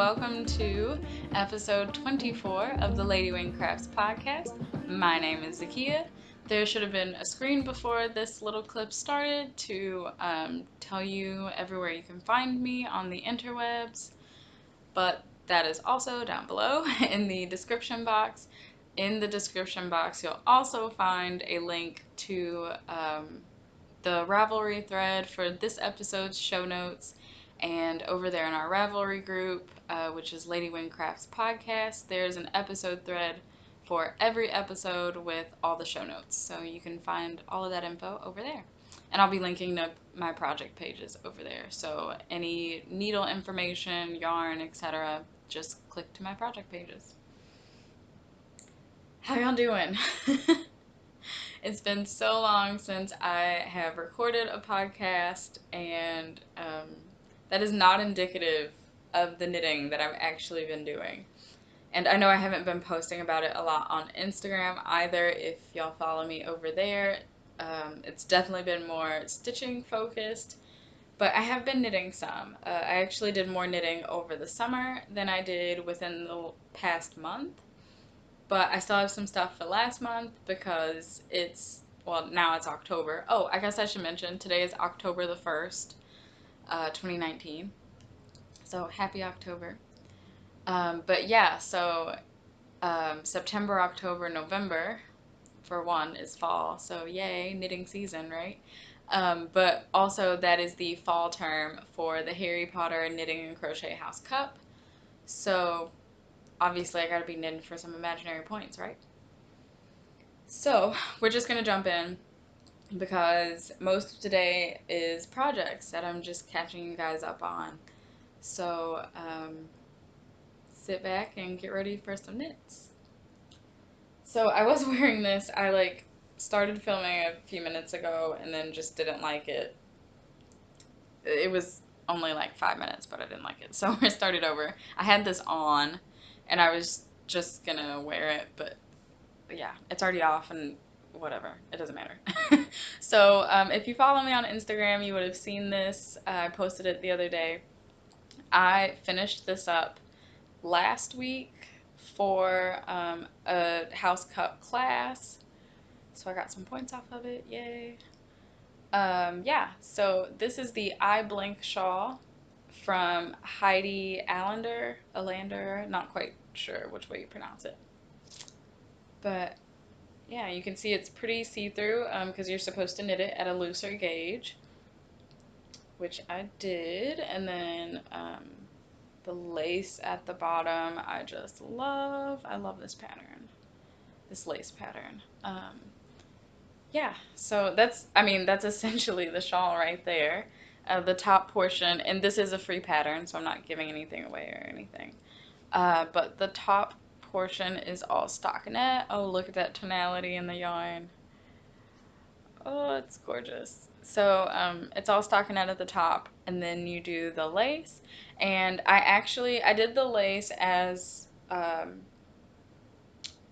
welcome to episode 24 of the Ladywing Crafts podcast. My name is Zakiya. There should have been a screen before this little clip started to tell you everywhere you can find me on the interwebs, but that is also down below in the description box. In the description box, you'll also find a link to the Ravelry thread for this episode's show notes. And over there in our Ravelry group, which is Ladywing Crafts Podcast, there's an episode thread for every episode with all the show notes. So you can find all of that info over there. And I'll be linking to my project pages over there. So any needle information, yarn, etc., just click to my project pages. How y'all doing? It's been so long since I have recorded a podcast, and that is not indicative of the knitting that I've actually been doing. And I know I haven't been posting about it a lot on Instagram either. If y'all follow me over there, it's definitely been more stitching focused, but I have been knitting some. I actually did more knitting over the summer than I did within the past month. But I still have some stuff for last month because now it's October. Oh, I guess I should mention, today is October the 1st, 2019. So happy October. But yeah, so September, October, November, for one, is fall. So yay, knitting season, right? But also that is the fall term for the Harry Potter Knitting and Crochet House Cup. So obviously I gotta be knitting for some imaginary points, right? So we're just gonna jump in because most of today is projects that I'm just catching you guys up on. So sit back and get ready for some knits. So I was wearing this. I started filming a few minutes ago and then just didn't like it. It was only like 5 minutes, but I didn't like it. So I started over. I had this on and I was just gonna wear it, but yeah, it's already off and whatever. It doesn't matter. So if you follow me on Instagram, you would have seen this. I posted it the other day. I finished this up last week for a house cup class. So I got some points off of it. Yay. Yeah, so this is the I Blink shawl from Heidi Allander, not quite sure which way you pronounce it. But yeah, you can see it's pretty see-through because you're supposed to knit it at a looser gauge, which I did. And then the lace at the bottom, I just love. I love this pattern, this lace pattern. Yeah, so that's essentially the shawl right there. The top portion, and this is a free pattern, so I'm not giving anything away or anything. But the top portion is all stockinette. Oh, look at that tonality in the yarn. Oh, it's gorgeous. So it's all stockinette at the top, and then you do the lace. And I did the lace as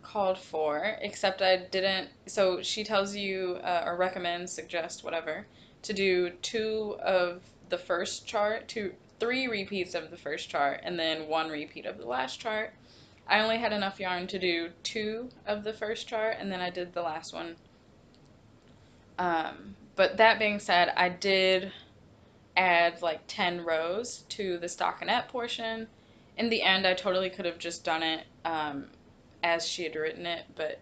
called for, except I didn't. So she tells you or recommends, suggests, whatever, to do three repeats of the first chart, and then one repeat of the last chart. I only had enough yarn to do 2 of the first chart, and then I did the last one. But that being said, I did add like 10 rows to the stockinette portion. In the end, I totally could have just done it as she had written it, but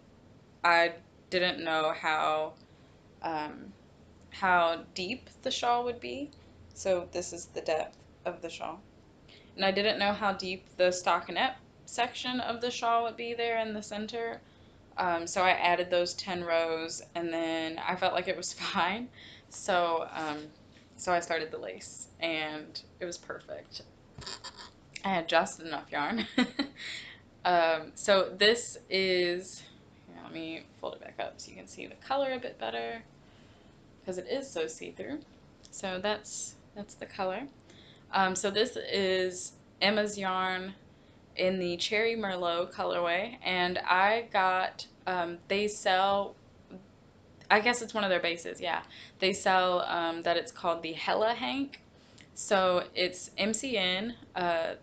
I didn't know how deep the shawl would be. So this is the depth of the shawl. And I didn't know how deep the stockinette section of the shawl would be there in the center. So I added those 10 rows, and then I felt like it was fine. So I started the lace, and it was perfect. I had just enough yarn. So this is, here, let me fold it back up so you can see the color a bit better, because it is so see-through. So that's the color. So this is Emma's yarn in the Cherry Merlot colorway, and I got, they sell, I guess it's one of their bases, yeah. They sell that it's called the Hella Hank, So it's MCN, 80%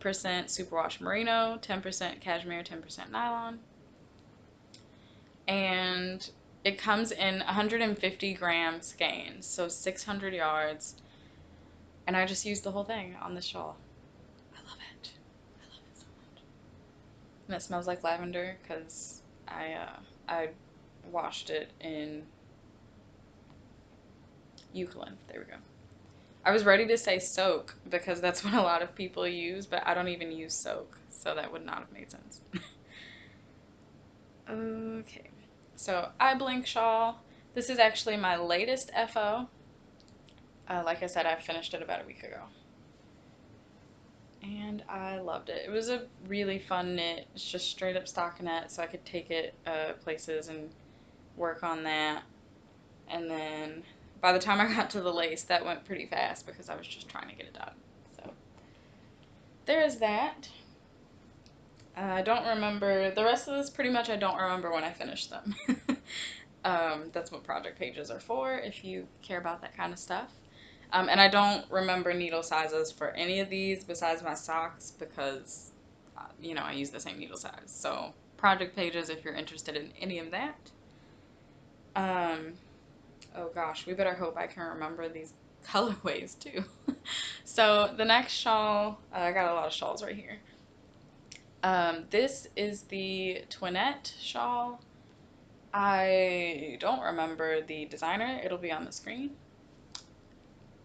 superwash merino, 10% cashmere, 10% nylon, and it comes in 150-gram skeins, so 600 yards. And I just used the whole thing on this shawl. I love it. I love it so much. And it smells like lavender because I washed it in eucalypt. There we go. I was ready to say soak because that's what a lot of people use, but I don't even use soak, so that would not have made sense. Okay, so eye blink shawl. This is actually my latest FO. Like I said, I finished it about a week ago. And I loved it. It was a really fun knit. It's just straight up stockinette, so I could take it places and work on that. And then by the time I got to the lace, that went pretty fast because I was just trying to get it done. So there is that. I don't remember the rest of this. Pretty much, I don't remember when I finished them. That's what project pages are for if you care about that kind of stuff. And I don't remember needle sizes for any of these besides my socks because, I use the same needle size. So project pages if you're interested in any of that. Oh gosh, we better hope I can remember these colorways too. So the next shawl, I got a lot of shawls right here. This is the Twinette shawl. I don't remember the designer. It'll be on the screen.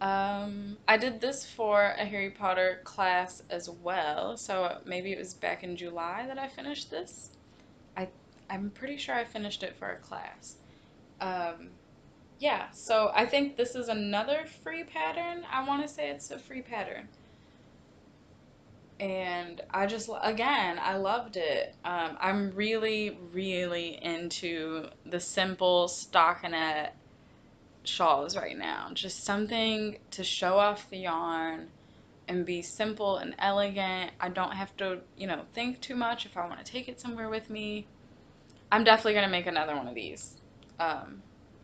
I did this for a Harry Potter class as well, so maybe it was back in July that I finished this. I'm pretty sure I finished it for a class. Yeah, so I think this is another free pattern. I want to say it's a free pattern. And again, I loved it. I'm really, really into the simple stockinette shawls right now. Just something to show off the yarn and be simple and elegant. I don't have to, think too much if I want to take it somewhere with me. I'm definitely going to make another one of these.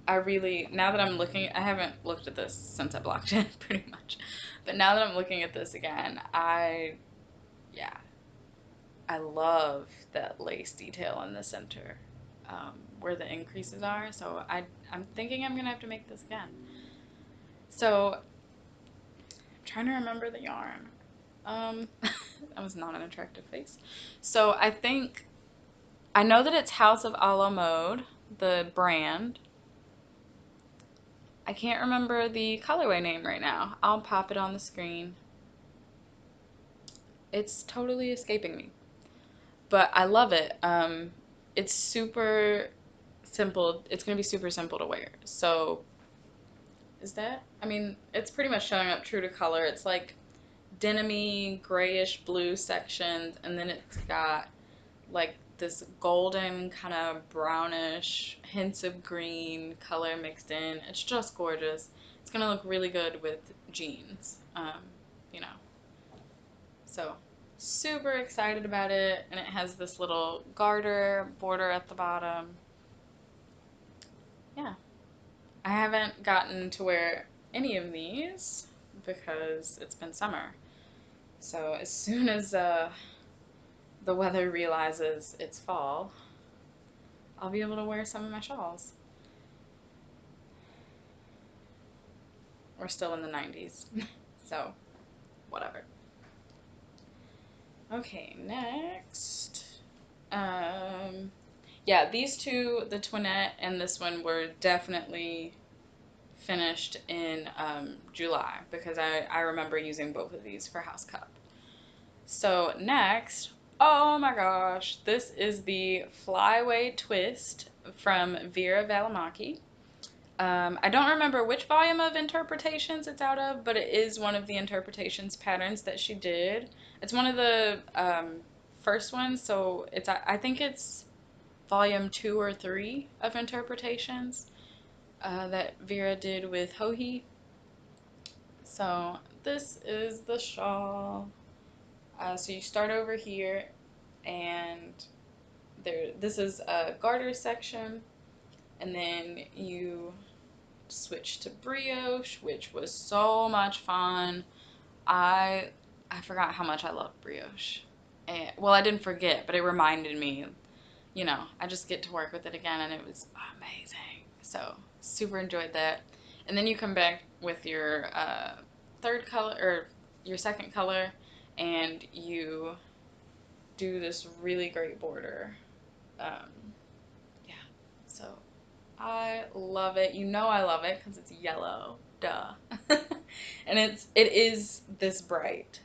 Now that I'm looking, I haven't looked at this since I blocked it pretty much. But now that I'm looking at this again, yeah, I love that lace detail in the center where the increases are. So I'm thinking I'm going to have to make this again. So I'm trying to remember the yarn. That was not an attractive face. So I know that it's House of a la Mode, the brand. I can't remember the colorway name right now. I'll pop it on the screen. It's totally escaping me. But I love it. It's super simple. It's going to be super simple to wear. So, it's pretty much showing up true to color. It's like denim-y, grayish blue sections, and then it's got like this golden kind of brownish hints of green color mixed in. It's just gorgeous. It's gonna look really good with jeans, you know. So super excited about it, and it has this little garter border at the bottom. Yeah, I haven't gotten to wear any of these because it's been summer. So as soon as the weather realizes it's fall, I'll be able to wear some of my shawls. We're still in the 90s, so whatever. Okay, next. Yeah, these two, the Twinette and this one, were definitely finished in July because I remember using both of these for House Cup. So next, oh my gosh, this is the Flyaway Twist from Vera Valimaki. I don't remember which volume of interpretations it's out of, but it is one of the interpretations patterns that she did. It's one of the first ones, so I think it's volume 2 or 3 of interpretations that Vera did with Hohi. So this is the shawl. So you start over here, and this is a garter section, and then you switched to brioche, which was so much fun. I I forgot how much I love brioche. And, well, I didn't forget, but it reminded me, I just get to work with it again, and it was amazing. So, super enjoyed that. And then you come back with your third color, or your second color, and you do this really great border. Um, yeah, so I love it. You know I love it because it's yellow. Duh. And it is this bright.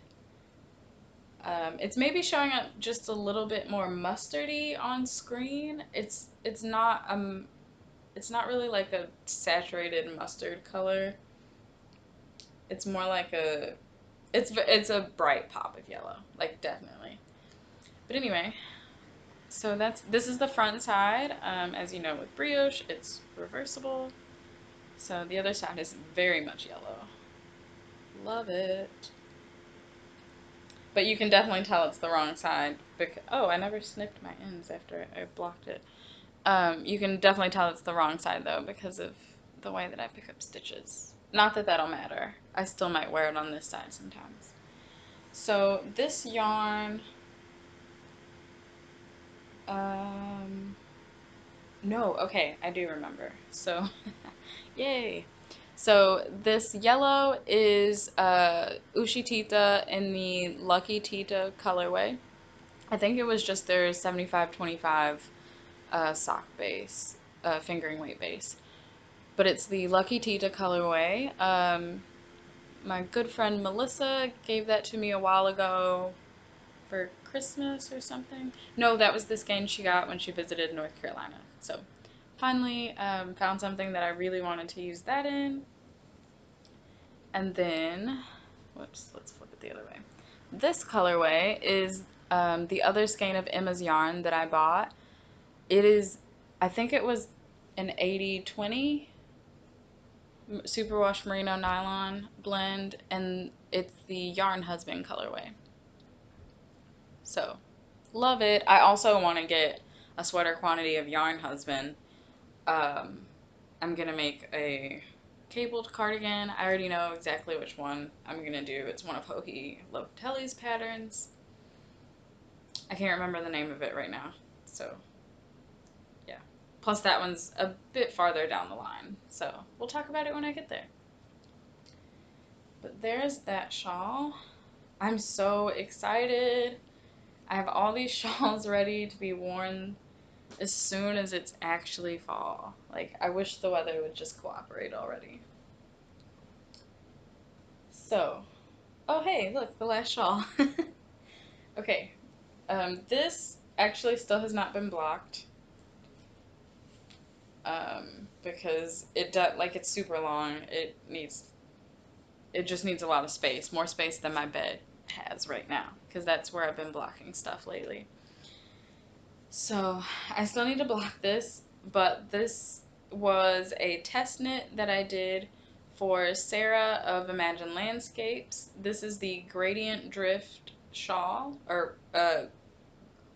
It's maybe showing up just a little bit more mustardy on screen. It's not really like a saturated mustard color. It's more like it's a bright pop of yellow, like definitely. But anyway, so this is the front side. As you know, with brioche, it's reversible. So the other side is very much yellow. Love it. But you can definitely tell it's the wrong side because I never snipped my ends after I blocked it. You can definitely tell it's the wrong side though because of the way that I pick up stitches. Not that that'll matter. I still might wear it on this side sometimes. So this yarn, um, no, okay, I do remember. So, yay. So this yellow is Ushi Tita in the Lucky Tita colorway. I think it was just their 75/25 sock base, fingering weight base. But it's the Lucky Tita colorway. My good friend Melissa gave that to me a while ago for Christmas or something. No, that was the skein she got when she visited North Carolina. So finally found something that I really wanted to use that in. And then, whoops, let's flip it the other way. This colorway is the other skein of Emma's yarn that I bought. It is, I think it was an 80/20 superwash merino nylon blend, and it's the Yarn Husband colorway. So, love it. I also want to get a sweater quantity of Yarn Husband. Um, I'm gonna make a cabled cardigan. I already know exactly which one I'm gonna do. It's one of Hohi Locatelli's patterns. I can't remember the name of it right now. So, yeah. Plus, that one's a bit farther down the line. So, we'll talk about it when I get there. But there's that shawl. I'm so excited. I have all these shawls ready to be worn as soon as it's actually fall. Like, I wish the weather would just cooperate already. So, oh hey, look, the last shawl. Okay, this actually still has not been blocked. Because it's super long. It just needs a lot of space, more space than my bed has right now, because that's where I've been blocking stuff lately. So I still need to block this, but this was a test knit that I did for Sarah of Imagine Landscapes. This is the Gradient Drift shawl, or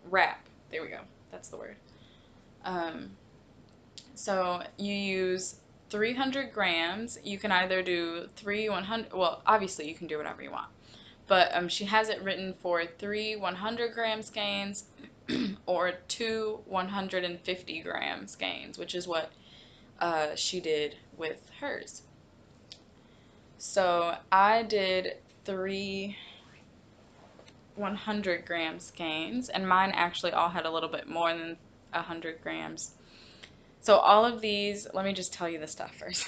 wrap. There we go. That's the word. Um, so you use 300 grams. You can either do 100, well, obviously you can do whatever you want. But she has it written for 3 100-gram skeins or 2 150-gram skeins, which is what she did with hers. So I did 3 100-gram skeins, and mine actually all had a little bit more than 100 grams. So all of these, let me just tell you the stuff first.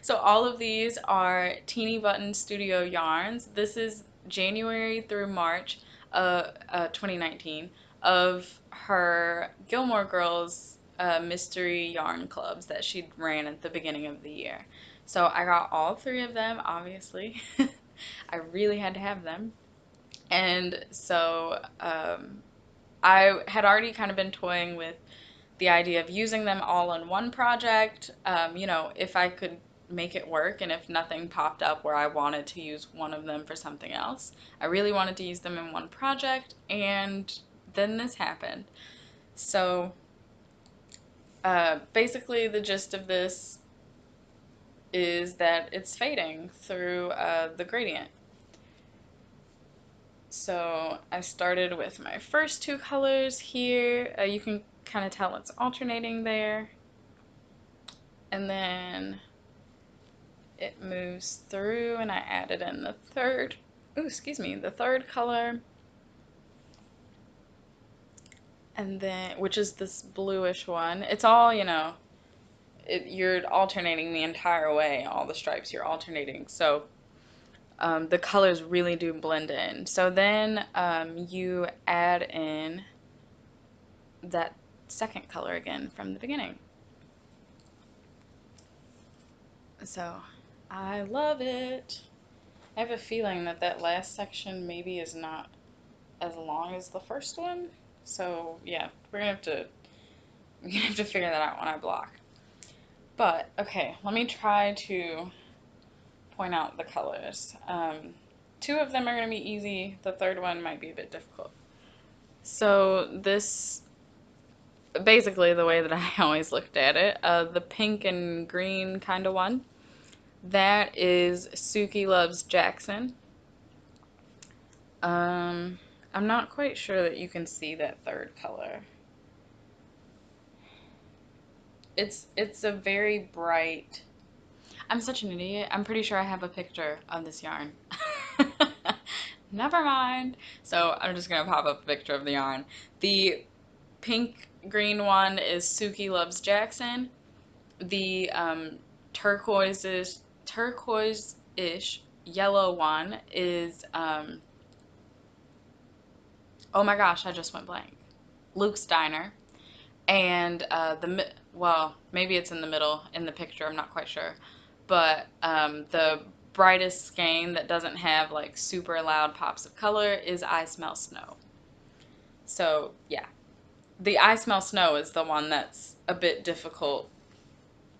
So all of these are Teeny Button Studio yarns. This is January through March 2019 of her Gilmore Girls mystery yarn clubs that she ran at the beginning of the year. So I got all 3 of them, obviously. I really had to have them. And so I had already kind of been toying with the idea of using them all in one project, if I could make it work and if nothing popped up where I wanted to use one of them for something else. I really wanted to use them in one project, and then this happened. So basically the gist of this is that it's fading through the gradient. So I started with my first two colors here. You can kind of tell it's alternating there. And then it moves through and I added in the third, the third color. And then, which is this bluish one. It's all, you're alternating the entire way, all the stripes you're alternating. So the colors really do blend in. So then you add in that second color again from the beginning. So I love it. I have a feeling that that last section maybe is not as long as the first one. So yeah, we're gonna have to figure that out when I block. But okay, let me try to point out the colors. Two of them are gonna be easy. The third one might be a bit difficult. So this, basically the way that I always looked at it, the pink and green kind of one, that is Suki Loves Jackson. I'm not quite sure that you can see that third color. It's a very bright. I'm such an idiot. I'm pretty sure I have a picture of this yarn. Never mind. So I'm just gonna pop up a picture of the yarn. The pink green one is Suki Loves Jackson. The turquoise-ish yellow one is oh my gosh, I just went blank. Luke's Diner. And well, maybe it's in the middle in the picture, I'm not quite sure. But the brightest skein that doesn't have like super loud pops of color is I Smell Snow. So yeah, the I Smell Snow is the one that's a bit difficult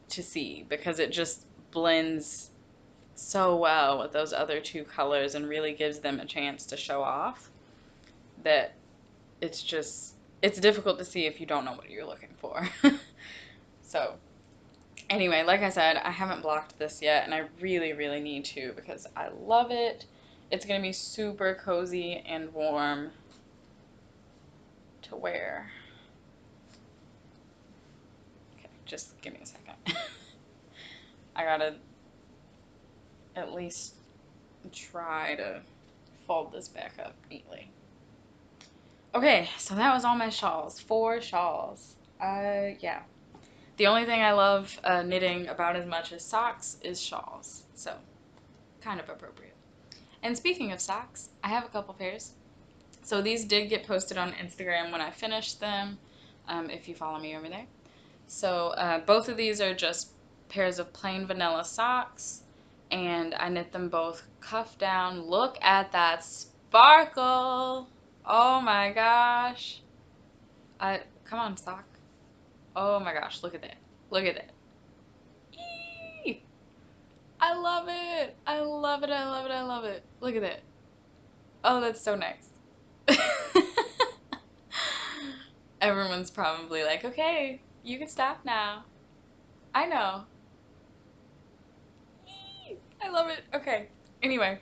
to see because it just blends so well with those other two colors and really gives them a chance to show off that it's difficult to see if you don't know what you're looking for. So anyway, like I said, I haven't blocked this yet and I really, really need to because I love it. It's going to be super cozy and warm to wear. Okay, just give me a second. I gotta at least try to fold this back up neatly. Okay, so that was all my shawls. 4 shawls. Yeah. The only thing I love knitting about as much as socks is shawls. So, kind of appropriate. And speaking of socks, I have a couple pairs. So these did get posted on Instagram when I finished them, if you follow me over there. So both of these are just pairs of plain vanilla socks, and I knit them both cuff down. Look at that sparkle! Oh my gosh! Come on, sock. Oh my gosh, look at that. Look at that. Eee! I love it! I love it, I love it, I love it. Look at that. Oh, that's so nice. Everyone's probably like, okay, you can stop now. I know. Eee! I love it. Okay. Anyway.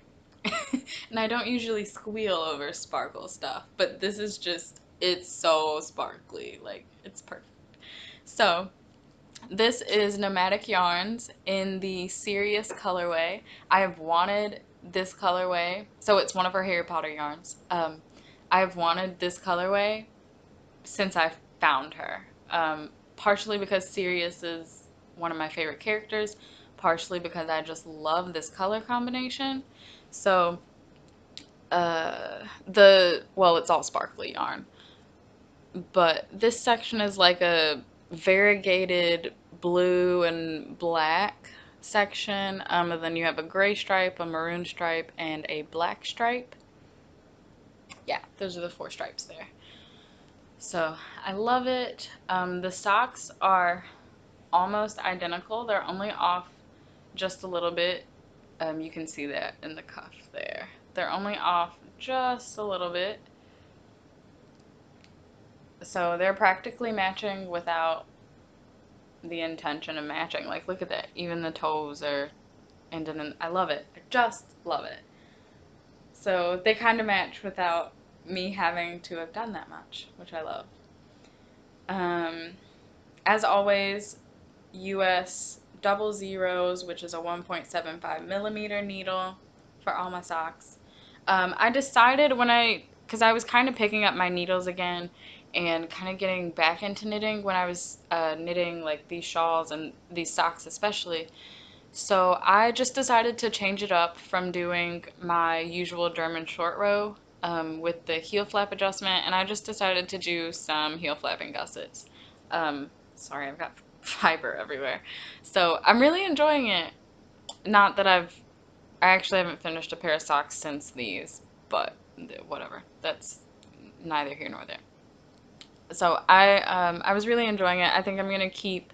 And I don't usually squeal over sparkle stuff, but this is just, it's so sparkly. Like, it's perfect. So, this is Nomadic Yarns in the Serious colorway. I have wanted this colorway, so it's one of her Harry Potter yarns. I've wanted this colorway since I found her. Partially because Sirius is one of my favorite characters, partially because I just love this color combination. So, it's all sparkly yarn, but this section is like a variegated blue and black section, and then you have a gray stripe, a maroon stripe, and a black stripe. Yeah, those are the 4 stripes there. So I love it. The socks are almost identical. They're only off just a little bit. You can see that in the cuff there. They're only off just a little bit. So they're practically matching without the intention of matching. Like, look at that. Even the toes are ended in, I love it. I just love it. So they kind of match without me having to have done that much, which I love. Um, as always, US double zeros, which is a 1.75 millimeter needle for all my socks. I decided because I was kind of picking up my needles again and kind of getting back into knitting when I was knitting like these shawls and these socks especially. So I just decided to change it up from doing my usual German short row with the heel flap adjustment, and I just decided to do some heel flapping gussets. Sorry, I've got fiber everywhere. So I'm really enjoying it. Not that I actually haven't finished a pair of socks since these, but whatever. That's neither here nor there. So I was really enjoying it. I think I'm gonna keep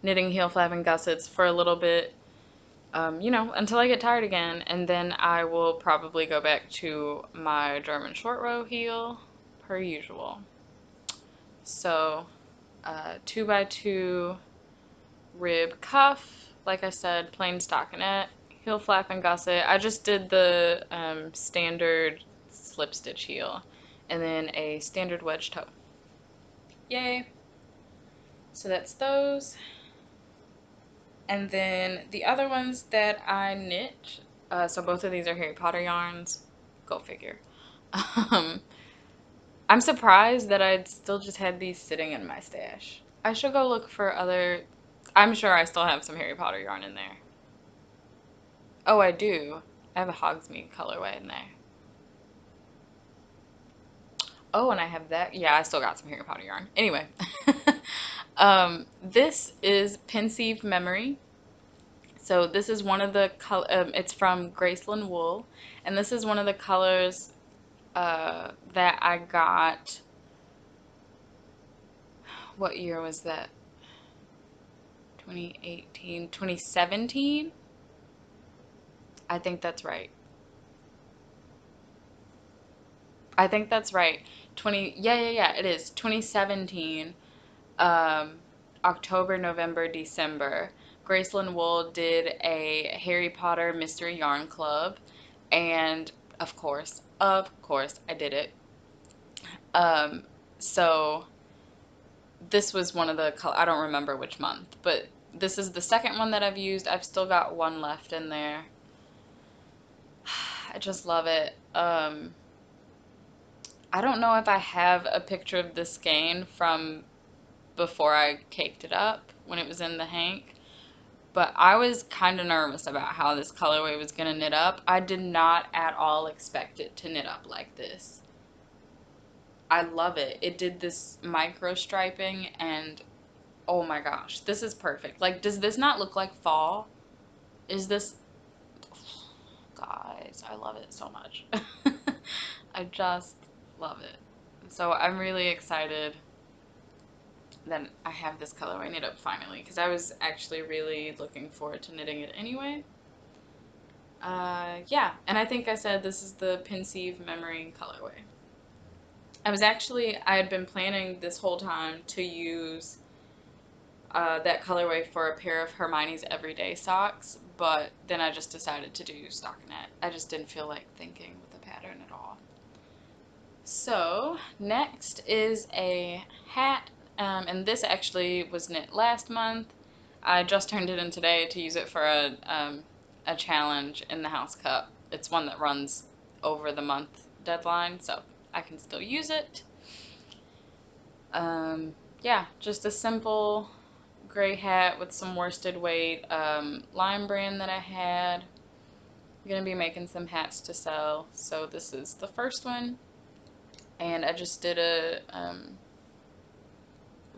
knitting heel flapping gussets for a little bit, until I get tired again, and then I will probably go back to my German short row heel per usual. So, 2x2 rib cuff, like I said, plain stockinette, heel flap and gusset. I just did the standard slip stitch heel, and then a standard wedge toe. Yay! So that's those. And then the other ones that I knit, so both of these are Harry Potter yarns. Go figure. Um, I'm surprised that I'd still just had these sitting in my stash. I should go look for other. I'm sure I still have some Harry Potter yarn in there. Oh, I do. I have a Hogsmeade colorway in there. Oh, and I have that. Yeah, I still got some Harry Potter yarn. Anyway, this is Pensieve Memory. So this is one of the color. It's from Graceland Wool, and this is one of the colors that I got. What year was that? 2018, 2017? I think that's right. I think that's right. 20. Yeah. It is 2017. Um, October, November, December. Graceland Wool did a Harry Potter Mystery Yarn Club, and of course, I did it. Um, so this was one of the I don't remember which month, but this is the second one that I've used. I've still got one left in there. I just love it. I don't know if I have a picture of this skein from before I caked it up when it was in the hank, but I was kind of nervous about how this colorway was going to knit up. I did not at all expect it to knit up like this. I love it. It did this micro striping, and oh my gosh, this is perfect. Like, does this not look like fall? Is this, guys, I love it so much. I just love it. So I'm really excited that I have this colorway knit up finally, because I was actually really looking forward to knitting it anyway. Yeah, and I think I said this is the Pensieve Memory colorway. I had been planning this whole time to use that colorway for a pair of Hermione's Everyday socks, but then I just decided to do stockinette. I just didn't feel like thinking with the pattern at all. So next is a hat, and this actually was knit last month. I just turned it in today to use it for a challenge in the House Cup. It's one that runs over the month deadline, so I can still use it. Yeah, just a simple gray hat with some worsted weight lime brand that I had. I'm gonna be making some hats to sell, so this is the first one. And I just did a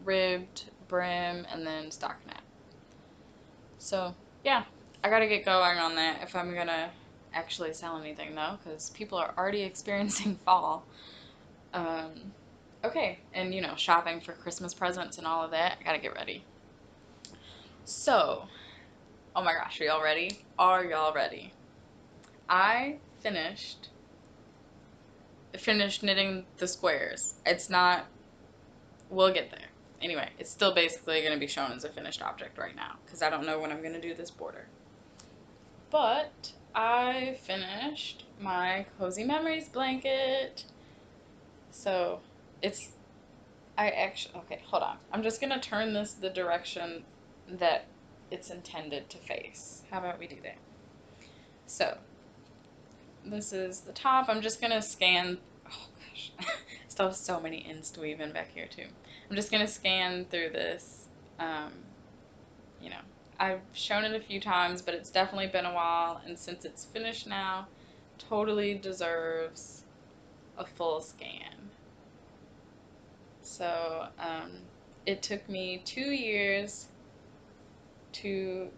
ribbed brim and then stockinette. So yeah, I gotta get going on that if I'm gonna actually sell anything though, because people are already experiencing fall. Okay, and shopping for Christmas presents and all of that. I gotta get ready. So, oh my gosh, are y'all ready? Are y'all ready? I finished knitting the squares. It's not, we'll get there. anyway, it's still basically going to be shown as a finished object right now because I don't know when I'm going to do this border. But I finished my Cozy Memories blanket. So it's, okay, hold on. I'm just going to turn this the direction that it's intended to face. How about we do that? So this is the top. I'm just going to scan, oh gosh, still have so many ends to weave in back here too. I'm just going to scan through this. You know, I've shown it a few times, but it's definitely been a while, and since it's finished now, totally deserves a full scan. So it took me 2 years to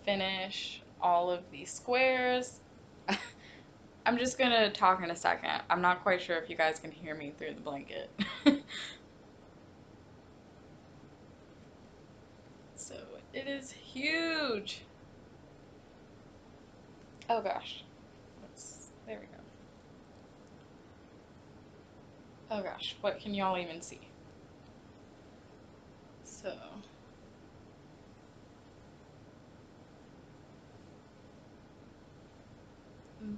finish all of these squares. I'm just going to talk in a second. I'm not quite sure if you guys can hear me through the blanket. So it is huge. Oh gosh. There we go. Oh gosh, what can y'all even see? So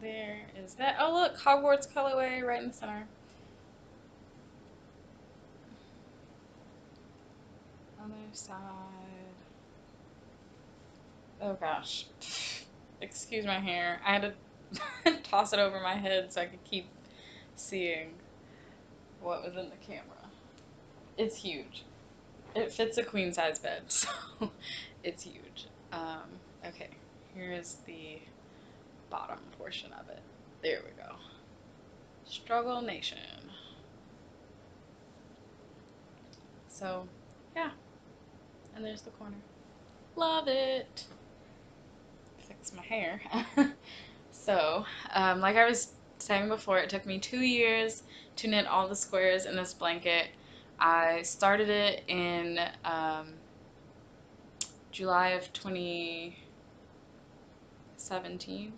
there is that. Oh look, Hogwarts colorway right in the center. Other side. Oh gosh. Excuse my hair. I had to toss it over my head so I could keep seeing what was in the camera. It's huge. It fits a queen size bed, so it's huge. Okay, here's the bottom portion of it. There we go. Struggle Nation. So, yeah. And there's the corner. Love it. Fix my hair. So, like I was saying before, it took me 2 years to knit all the squares in this blanket. I started it in July of 2017.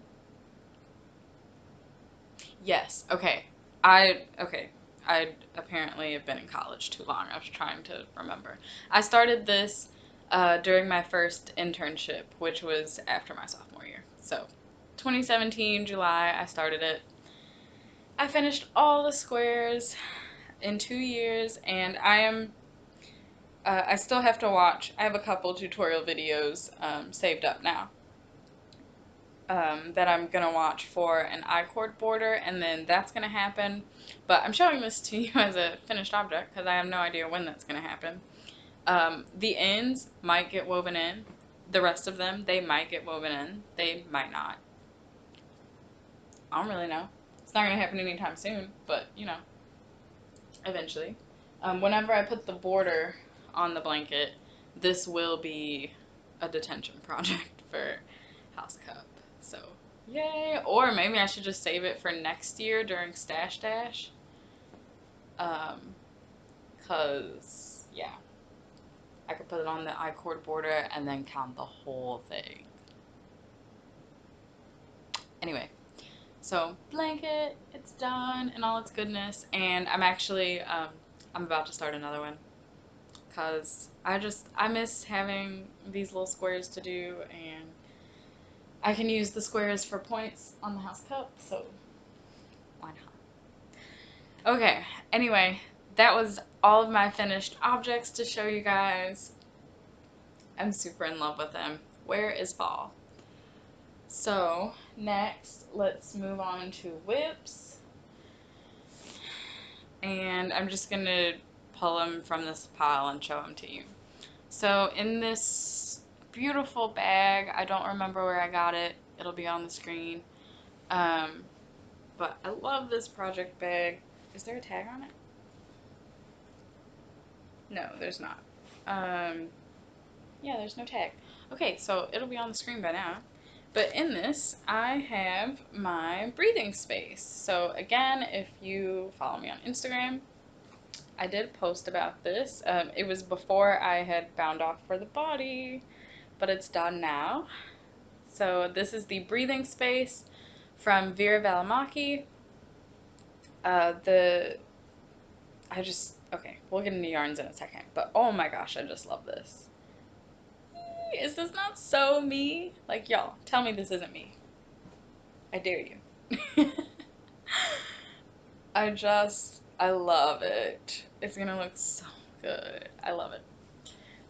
Yes, okay. I apparently have been in college too long. I was trying to remember. I started this during my first internship, which was after my sophomore year. So, 2017, July, I started it. I finished all the squares in 2 years, and I still have to watch. I have a couple tutorial videos saved up now that I'm going to watch for an I-cord border, and then that's going to happen. But I'm showing this to you as a finished object because I have no idea when that's going to happen. The ends might get woven in. The rest of them, they might get woven in. They might not. I don't really know. It's not going to happen anytime soon, but, you know, eventually. Whenever I put the border on the blanket, this will be a detention project for House Cup. So, yay! Or maybe I should just save it for next year during Stash Dash. Cause, yeah. I could put it on the I-cord border and then count the whole thing. Anyway, so blanket, it's done in all its goodness, and I'm actually, I'm about to start another one. Cause I miss having these little squares to do, and I can use the squares for points on the House Cup, so why not? Okay, anyway, that was all of my finished objects to show you guys. I'm super in love with them. Where is fall? So, next, let's move on to whips. And I'm just going to pull them from this pile and show them to you. So, in this beautiful bag, I don't remember where I got it. It'll be on the screen. But I love this project bag. Is there a tag on it? No, there's not. Yeah, there's no tag. Okay, so it'll be on the screen by now. But in this, I have my breathing space. So again, if you follow me on Instagram, I did post about this. It was before I had bound off for the body, but it's done now. So this is the breathing space from Vera Valimaki. Okay, we'll get into yarns in a second. But oh my gosh, I just love this. Is this not so me? Like, y'all, tell me this isn't me. I dare you. I love it. It's gonna look so good. I love it.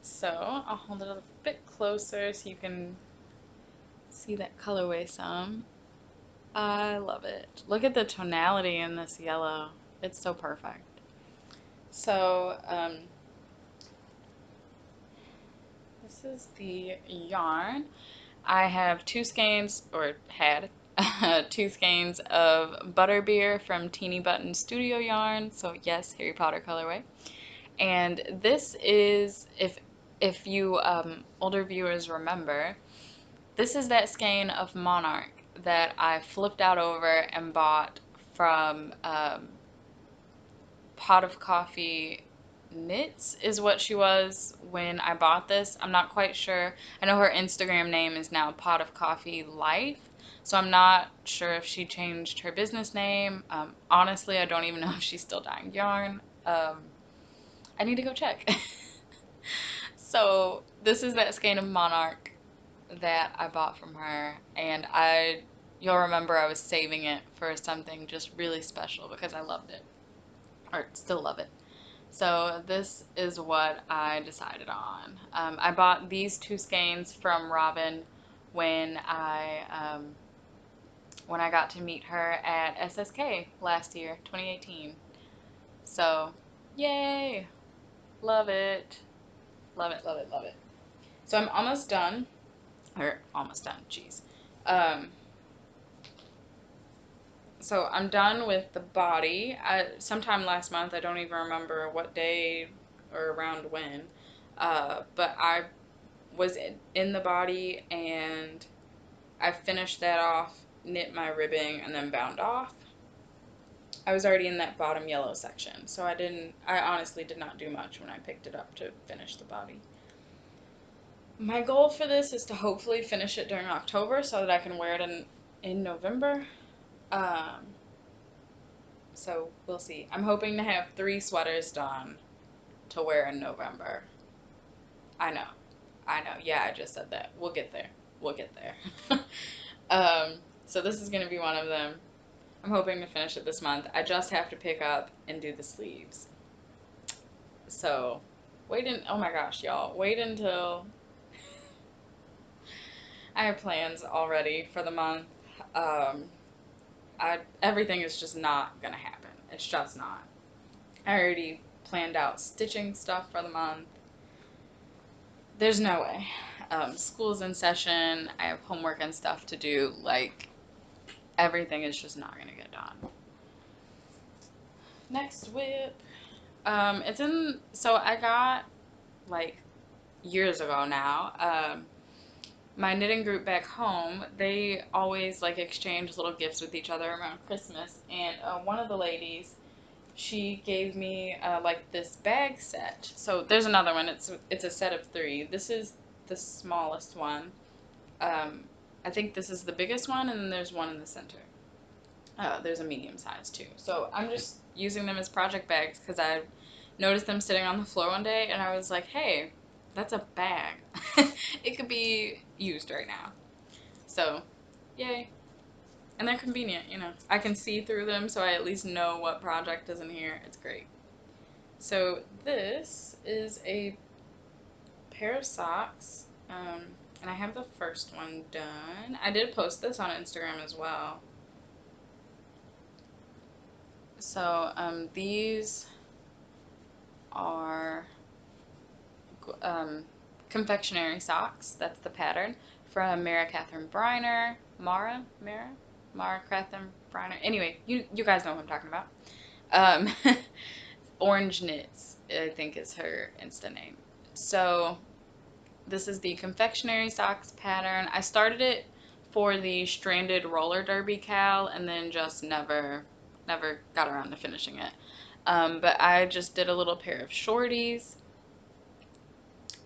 So, I'll hold it a bit closer so you can see that colorway some. I love it. Look at the tonality in this yellow. It's so perfect. So, this is the yarn. I have two skeins, or had, two skeins of Butterbeer from Teeny Button Studio Yarn. So yes, Harry Potter colorway. And this is, if you older viewers remember, this is that skein of Monarch that I flipped out over and bought from Pot of Coffee Knits is what she was when I bought this. I'm not quite sure. I know her Instagram name is now Pot of Coffee Life, so I'm not sure if she changed her business name. Honestly, I don't even know if she's still dyeing yarn. I need to go check. So this is that skein of Monarch that I bought from her, and you'll remember I was saving it for something just really special because I loved it, or still love it. So this is what I decided on. I bought these two skeins from Robin when I got to meet her at SSK last year, 2018. So, yay! Love it. Love it, love it, love it. So I'm almost done. Or almost done, jeez. Um, so I'm done with the body. Sometime last month, I don't even remember what day or around when, but I was in the body and I finished that off, knit my ribbing, and then bound off. I was already in that bottom yellow section, so I honestly did not do much when I picked it up to finish the body. My goal for this is to hopefully finish it during October so that I can wear it in November. Um, so we'll see. I'm hoping to have 3 sweaters done to wear in November. I know. I know. Yeah, I just said that. We'll get there. We'll get there. So this is going to be one of them. I'm hoping to finish it this month. I just have to pick up and do the sleeves. So oh my gosh, y'all. Wait until I have plans already for the month. Um, everything is just not going to happen. It's just not. I already planned out stitching stuff for the month. There's no way. School's in session. I have homework and stuff to do. Like, everything is just not going to get done. Next whip. So I got, like, years ago now, my knitting group back home, they always, like, exchange little gifts with each other around Christmas. And one of the ladies, she gave me like this bag set. So there's another one. It's a set of 3. This is the smallest one. I think this is the biggest one, and then there's one in the center. There's a medium size too. So I'm just using them as project bags because I noticed them sitting on the floor one day, and I was like, hey, that's a bag. It could be used right now. So, yay. And they're convenient, you know. I can see through them, so I at least know what project is in here. It's great. So this is a pair of socks, and I have the first one done. I did post this on Instagram as well. So these are confectionery socks. That's the pattern from Mara Catherine Briner. Mara Catherine Briner. Anyway, you guys know what I'm talking about. Orange Knits, I think is her Insta name. So this is the confectionery socks pattern. I started it for the stranded roller derby cal and then just never got around to finishing it. But I just did a little pair of shorties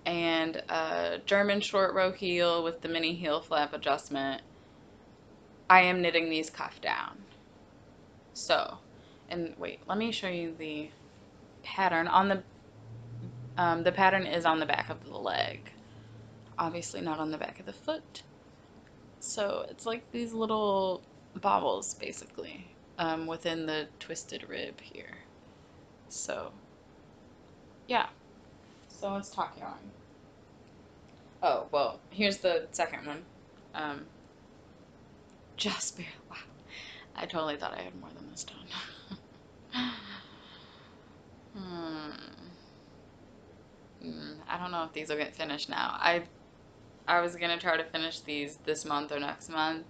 and a German short row heel with the mini heel flap adjustment. I am knitting these cuff down. So, and wait, let me show you the pattern on the pattern is on the back of the leg, obviously not on the back of the foot. So it's like these little bobbles basically within the twisted rib here. So yeah, so it's tack yarn. Oh well, here's the second one. Um, just barely. Wow, I totally thought I had more than this done. hmm. I don't know if these will get finished now. I was gonna try to finish these this month or next month.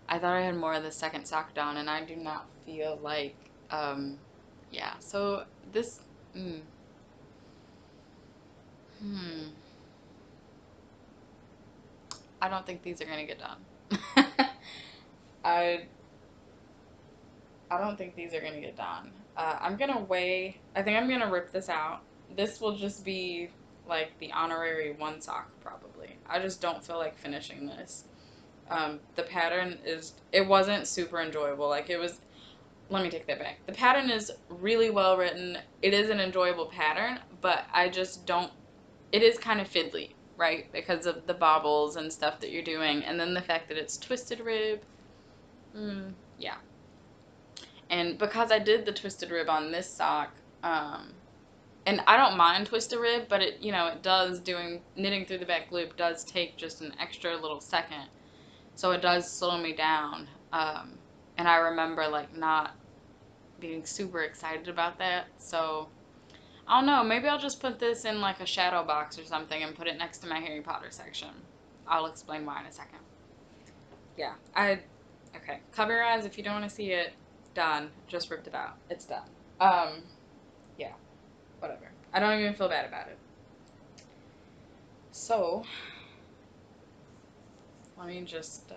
I thought I had more of the second sock done, and I do not feel like, yeah. So this, mm, hmm, I don't think these are gonna get done. I I don't think these are gonna get done. I'm gonna weigh. I think I'm gonna rip this out. This will just be like the honorary one sock probably. I just don't feel like finishing this. The pattern is. It wasn't super enjoyable. Like it was. Let me take that back. The pattern is really well written. It is an enjoyable pattern, but I just don't. It is kind of fiddly, right? Because of the bobbles and stuff that you're doing, and then the fact that it's twisted rib. Yeah. And because I did the twisted rib on this sock, and I don't mind twisted rib, but it, it does doing knitting through the back loop does take just an extra little second, so it does slow me down. And I remember like not being super excited about that. So I don't know. Maybe I'll just put this in like a shadow box or something and put it next to my Harry Potter section. I'll explain why in a second. Yeah, okay. Cover your eyes if you don't want to see it. Done. Just ripped it out. It's done. Um, yeah, whatever. I don't even feel bad about it. So, let me just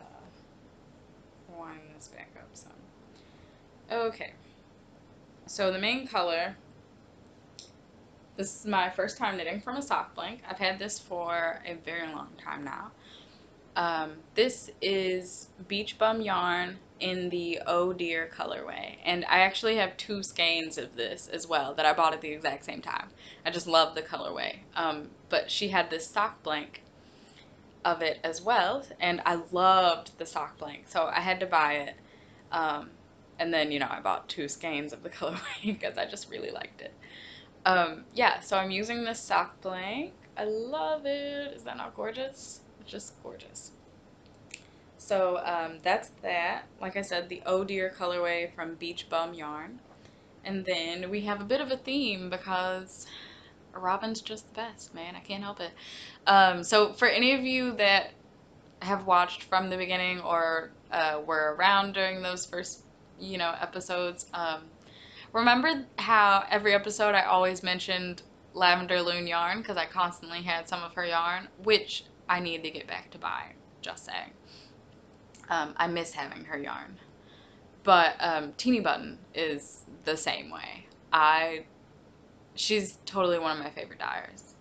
wind this back up some. Okay. So the main color, this is my first time knitting from a sock blank. I've had this for a very long time now. This is Beach Bum yarn in the Oh Dear colorway. And I actually have two skeins of this as well that I bought at the exact same time. I just love the colorway. But she had this sock blank of it as well, and I loved the sock blank, so I had to buy it. Um, and then, I bought two skeins of the colorway because I just really liked it. Yeah, so I'm using this sock blank. I love it. Is that not gorgeous? It's just gorgeous. So that's that. Like I said, the Oh Dear colorway from Beach Bum Yarn. And then we have a bit of a theme because Robin's just the best, man. I can't help it. So for any of you that have watched from the beginning or were around during those first, episodes, remember how every episode I always mentioned Lavender Loon yarn because I constantly had some of her yarn, which I need to get back to buying, just saying. I miss having her yarn. But Teeny Button is the same way. She's totally one of my favorite dyers,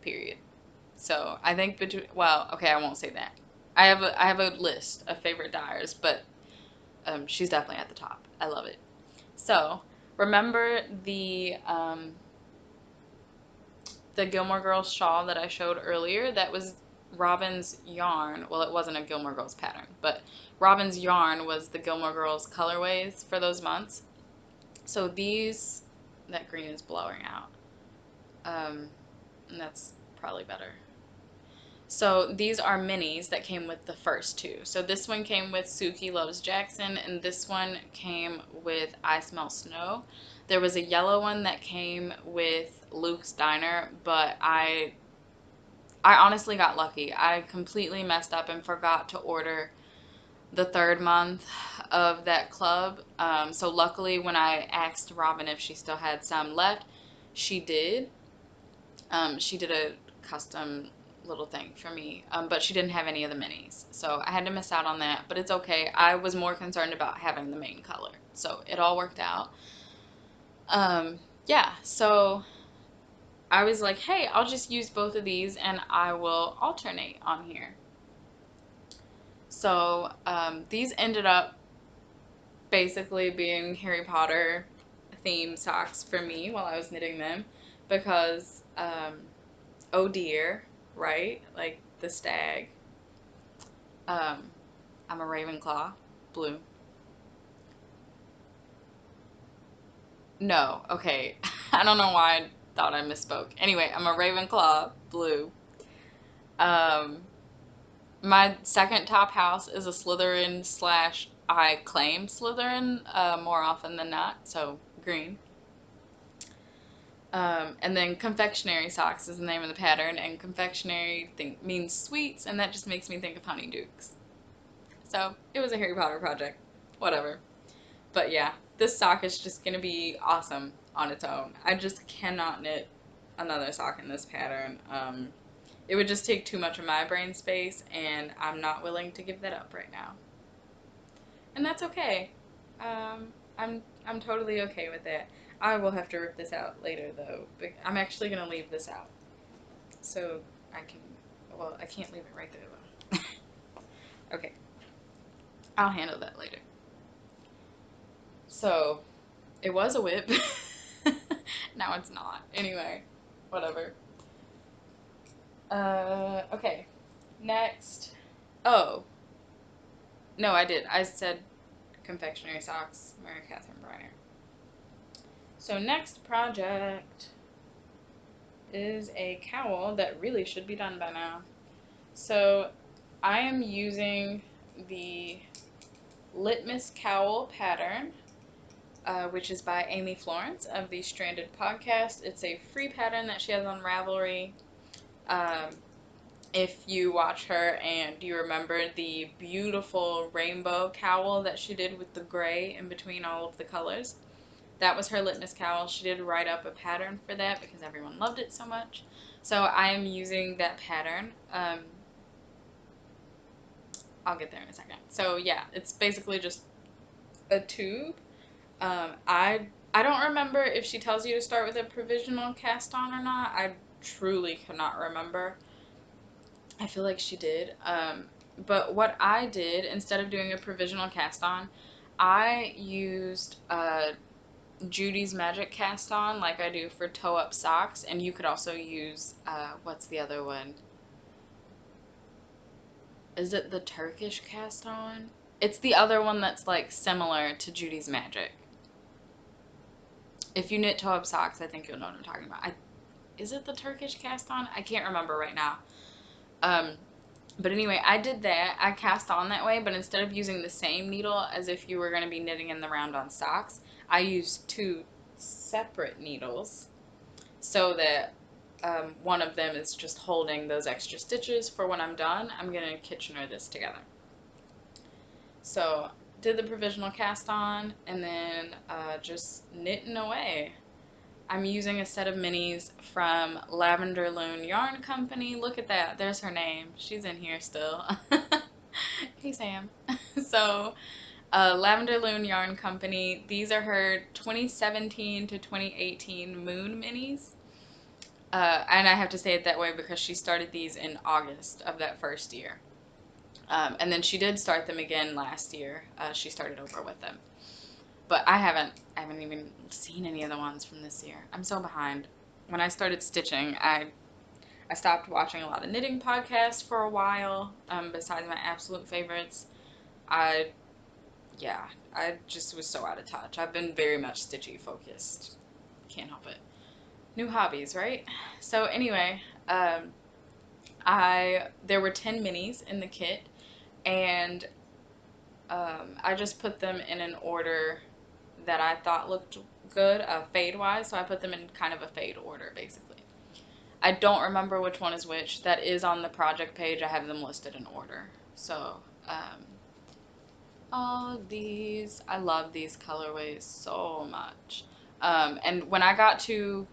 period. So I think well, okay, I won't say that. I have a list of favorite dyers, but she's definitely at the top. I love it. So remember the Gilmore Girls shawl that I showed earlier? That was Robin's yarn. Well, it wasn't a Gilmore Girls pattern, but Robin's yarn was the Gilmore Girls colorways for those months. So that green is blowing out. And that's probably better. So these are minis that came with the first two. So this one came with Suki Loves Jackson, and this one came with I Smell Snow. There was a yellow one that came with Luke's Diner, but I honestly got lucky. I completely messed up and forgot to order the third month of that club. So luckily when I asked Robin if she still had some left, she did. She did a custom little thing for me, but she didn't have any of the minis. So I had to miss out on that, but it's okay. I was more concerned about having the main color. So it all worked out. Yeah, so I was like, hey, I'll just use both of these and I will alternate on here. So these ended up basically being Harry Potter theme socks for me while I was knitting them because, oh dear, right? Like the stag. Um, I'm a Ravenclaw, blue. No, okay. I don't know why I thought I misspoke. Anyway, I'm a Ravenclaw, blue. Um, my second top house is a Slytherin slash I claim Slytherin more often than not, so green. And then confectionery socks is the name of the pattern, and confectionery means sweets, and that just makes me think of honeydukes. So it was a Harry Potter project, whatever. But yeah, this sock is just gonna be awesome on its own. I just cannot knit another sock in this pattern. It would just take too much of my brain space, and I'm not willing to give that up right now. And that's okay. I'm totally okay with that. I will have to rip this out later though. But I'm actually gonna leave this out so I can. Well, I can't leave it right there though. Okay, I'll handle that later. So it was a whip. Now it's not. Anyway, whatever. Okay. Next. Oh, no, I did. I said confectionery socks, Mary Catherine Briner. So next project is a cowl that really should be done by now. So I am using the Litmus Cowl pattern, which is by Amy Florence of the Stranded podcast. It's a free pattern that she has on Ravelry. If you watch her and you remember the beautiful rainbow cowl that she did with the gray in between all of the colors, that was her Litmus cowl. She did write up a pattern for that because everyone loved it so much. So I am using that pattern. I'll get there in a second. So yeah, it's basically just a tube. I don't remember if she tells you to start with a provisional cast on or not. I truly cannot remember. I feel like she did. But what I did, instead of doing a provisional cast on, I used Judy's Magic cast on like I do for toe up socks, and you could also use, what's the other one? Is it the Turkish cast on? It's the other one that's like similar to Judy's Magic. If you knit toe up socks, I think you'll know what I'm talking about. Is it the Turkish cast on? I can't remember right now. But anyway, I did that. I cast on that way, but instead of using the same needle as if you were going to be knitting in the round on socks, I used two separate needles so that one of them is just holding those extra stitches for when I'm done. I'm going to Kitchener this together. So did the provisional cast on and then just knitting away. I'm using a set of minis from Lavender Loon Yarn Company. Look at that. There's her name. She's in here still. Hey, Sam. So, Lavender Loon Yarn Company. These are her 2017 to 2018 Moon minis. And I have to say it that way because she started these in August of that first year. And then she did start them again last year. She started over with them. But I haven't even seen any of the ones from this year. I'm so behind. When I started stitching, I stopped watching a lot of knitting podcasts for a while. Besides my absolute favorites, I just was so out of touch. I've been very much stitchy focused. Can't help it. New hobbies, right? So anyway, there were 10 minis in the kit, and I just put them in an order that I thought looked good, fade-wise, so I put them in kind of a fade order, basically. I don't remember which one is which. That is on the project page. I have them listed in order. So, all of these, I love these colorways so much. And when I got to,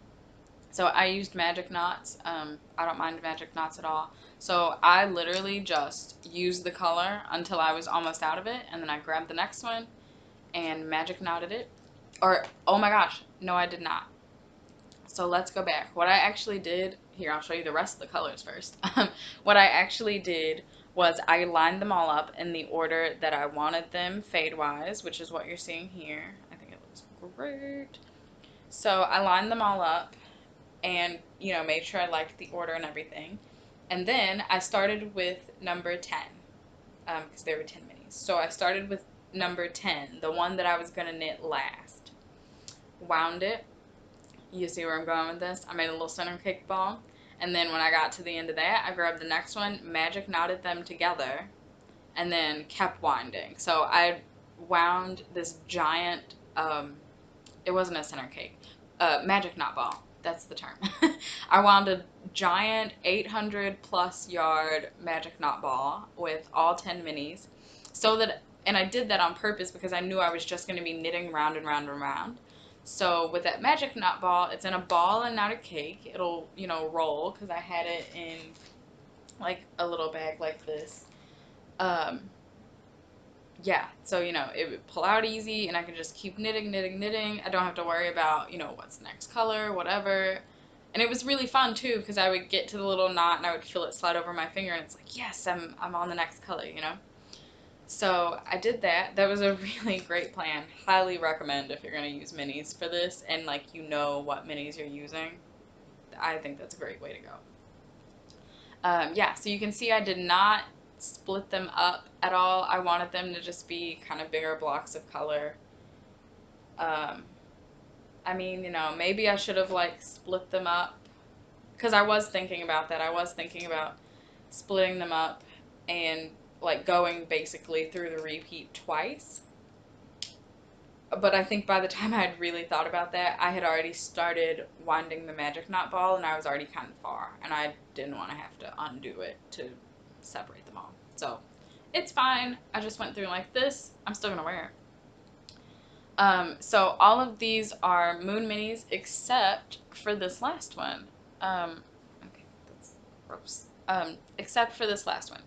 so I used magic knots. I don't mind magic knots at all. So I literally just used the color until I was almost out of it, and then I grabbed the next one and magic knotted it. Or, oh my gosh, no, I did not. So let's go back. What I actually did, here, I'll show you the rest of the colors first. What I actually did was I lined them all up in the order that I wanted them fade-wise, which is what you're seeing here. I think it looks great. So I lined them all up and, made sure I liked the order and everything. And then I started with number 10, because there were 10 minis. So I started with number 10, the one that I was going to knit last. Wound it. You see where I'm going with this? I made a little center cake ball. And then when I got to the end of that, I grabbed the next one, magic knotted them together, and then kept winding. So I wound this giant, it wasn't a center cake, magic knot ball. That's the term. I wound a giant 800 plus yard magic knot ball with all 10 minis. And I did that on purpose because I knew I was just going to be knitting round and round and round. So with that magic knot ball, it's in a ball and not a cake. It'll, roll because I had it in like a little bag like this. Um, yeah, so, it would pull out easy and I could just keep knitting, knitting, knitting. I don't have to worry about, what's the next color, whatever. And it was really fun too because I would get to the little knot and I would feel it slide over my finger and it's like, yes, I'm on the next color, So I did that. That was a really great plan. Highly recommend if you're going to use minis for this and like what minis you're using. I think that's a great way to go. Yeah, so you can see I did not split them up at all. I wanted them to just be kind of bigger blocks of color. I mean, maybe I should have like split them up because I was thinking about that. I was thinking about splitting them up and like going basically through the repeat twice. But I think by the time I had really thought about that, I had already started winding the magic knot ball and I was already kind of far and I didn't want to have to undo it to separate them all. So it's fine. I just went through like this. I'm still going to wear it. So all of these are moon minis except for this last one. Okay, that's gross. Except for this last one.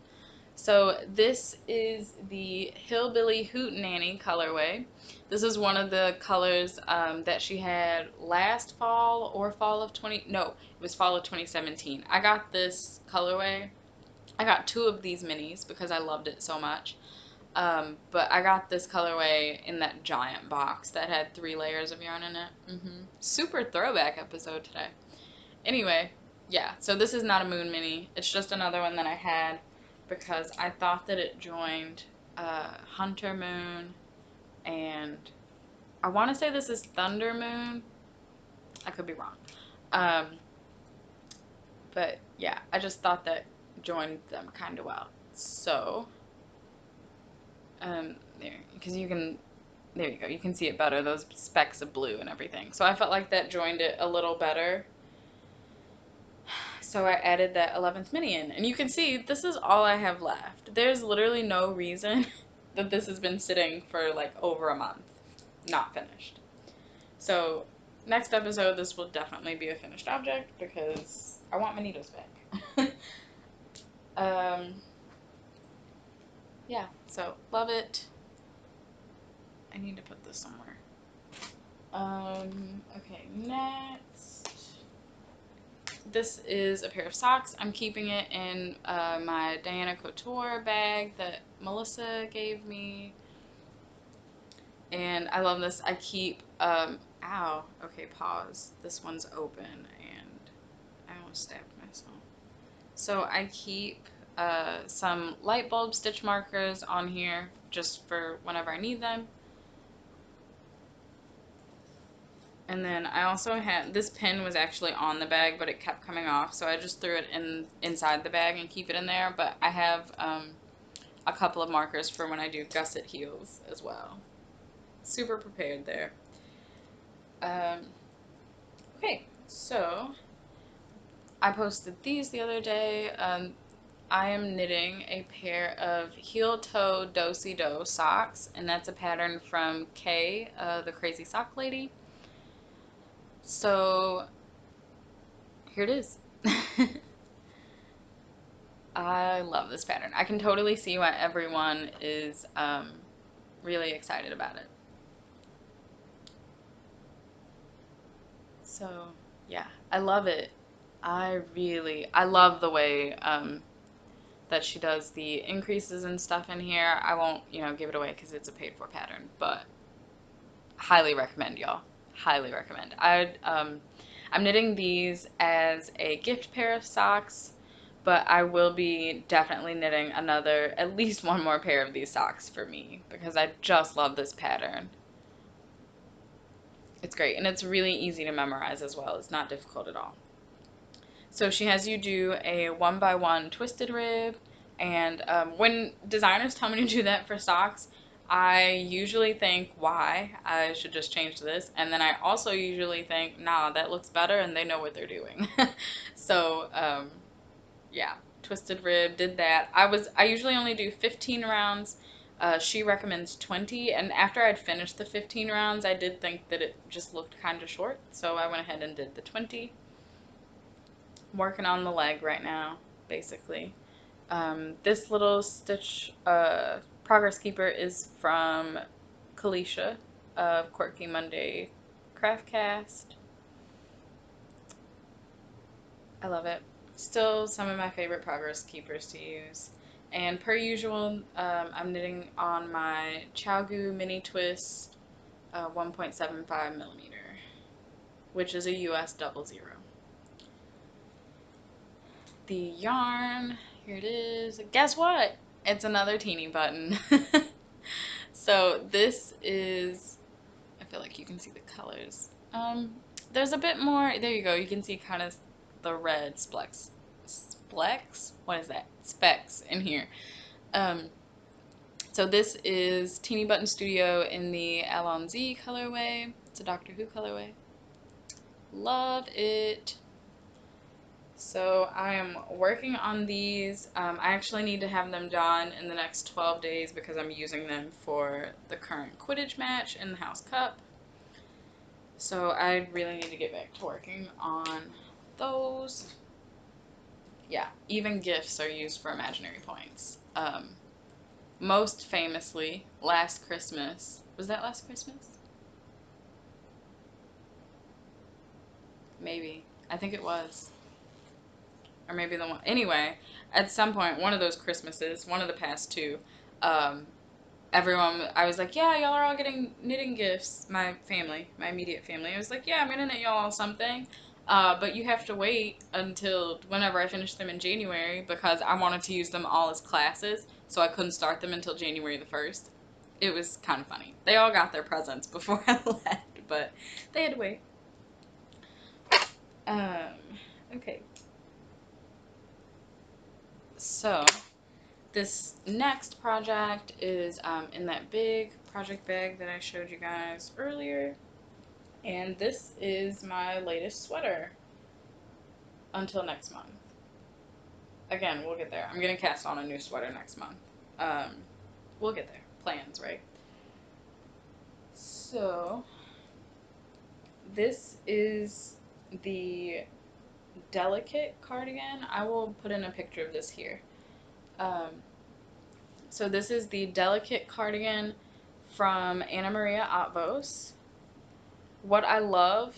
So this is the Hillbilly Hootenanny colorway. This is one of the colors that she had last fall or fall of it was fall of 2017. I got this colorway. I got 2 of these minis because I loved it so much. But I got this colorway in that giant box that had 3 layers of yarn in it. Super throwback episode today. Anyway, yeah, so this is not a moon mini. It's just another one that I had because I thought that it joined Hunter Moon, and I want to say this is Thunder Moon. I could be wrong. But yeah, I just thought that joined them kind of well. So, there, because there you go, you can see it better, those specks of blue and everything. So I felt like that joined it a little better. So I added that 11th mini in, and you can see this is all I have left. There's literally no reason that this has been sitting for like over a month, not finished. So next episode, this will definitely be a finished object because I want my needles back. Yeah, so love it. I need to put this somewhere. Okay, next. This is a pair of socks. I'm keeping it in my Diana Couture bag that Melissa gave me. And I love this. I keep, ow, okay, pause. This one's open and I almost stabbed myself. So I keep some light bulb stitch markers on here just for whenever I need them. And then I also had, this pin was actually on the bag, but it kept coming off, so I just threw it inside the bag and keep it in there. But I have a couple of markers for when I do gusset heels as well. Super prepared there. Okay, so I posted these the other day. I am knitting a pair of heel-toe do-si-do socks, and that's a pattern from Kay, the Crazy Sock Lady. So here it is. I love this pattern. I can totally see why everyone is really excited about it. So yeah, I love it. I love the way that she does the increases and stuff in here. I won't, give it away because it's a paid for pattern, but highly recommend, y'all. highly recommend. I'm knitting these as a gift pair of socks, but I will be definitely knitting at least one more pair of these socks for me because I just love this pattern. It's great, and it's really easy to memorize as well. It's not difficult at all. So she has you do a 1x1 twisted rib, and when designers tell me to do that for socks, I usually think, why? I should just change this. And then I also usually think, nah, that looks better, and they know what they're doing. So, yeah, twisted rib, did that. I usually only do 15 rounds. She recommends 20, and after I'd finished the 15 rounds, I did think that it just looked kind of short, so I went ahead and did the 20. I'm working on the leg right now, basically. This little stitch progress keeper is from Kalisha of Quirky Monday Craftcast. I love it. Still some of my favorite progress keepers to use. And per usual, I'm knitting on my Chowgu Mini Twist 1.75 millimeter, which is a US 00. The yarn, here it is. Guess what? It's another teeny button. So this is, I feel like you can see the colors. There's a bit more, there you go, you can see kind of the red splecks. Splecks? What is that? Specks in here. So this is Teeny Button Studio in the Alonzi colorway. It's a Doctor Who colorway. Love it. So I am working on these. I actually need to have them done in the next 12 days because I'm using them for the current Quidditch match in the House Cup. So I really need to get back to working on those. Yeah, even gifts are used for imaginary points. Most famously, last Christmas. Was that last Christmas? Maybe. I think it was. Or maybe the one. Anyway, at some point, one of those Christmases, one of the past two, um, I was like, yeah, y'all are all getting knitting gifts. My family, my immediate family. I was like, yeah, I'm gonna knit y'all something. But you have to wait until whenever I finish them in January because I wanted to use them all as classes, so I couldn't start them until January the 1st. It was kind of funny. They all got their presents before I left, but they had to wait. Um, okay. So, this next project is in that big project bag that I showed you guys earlier. And this is my latest sweater until next month. Again, we'll get there. I'm going to cast on a new sweater next month. We'll get there. Plans, right? So, this is the Delicate cardigan. I will put in a picture of this here. So this is the Delicate cardigan from Anna Maria Otvos. What I love,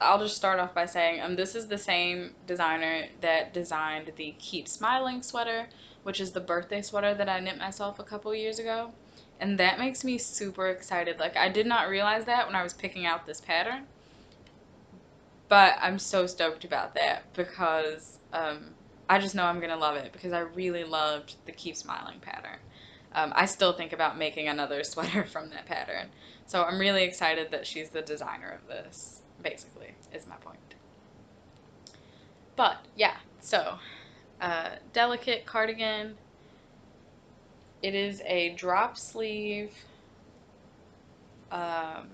I'll just start off by saying this is the same designer that designed the Keep Smiling sweater, which is the birthday sweater that I knit myself a couple years ago. And that makes me super excited. Like, I did not realize that when I was picking out this pattern, but I'm so stoked about that because I just know I'm going to love it because I really loved the Keep Smiling pattern. I still think about making another sweater from that pattern. So I'm really excited that she's the designer of this, basically, is my point. But, yeah, so, Delicate cardigan. It is a drop sleeve. So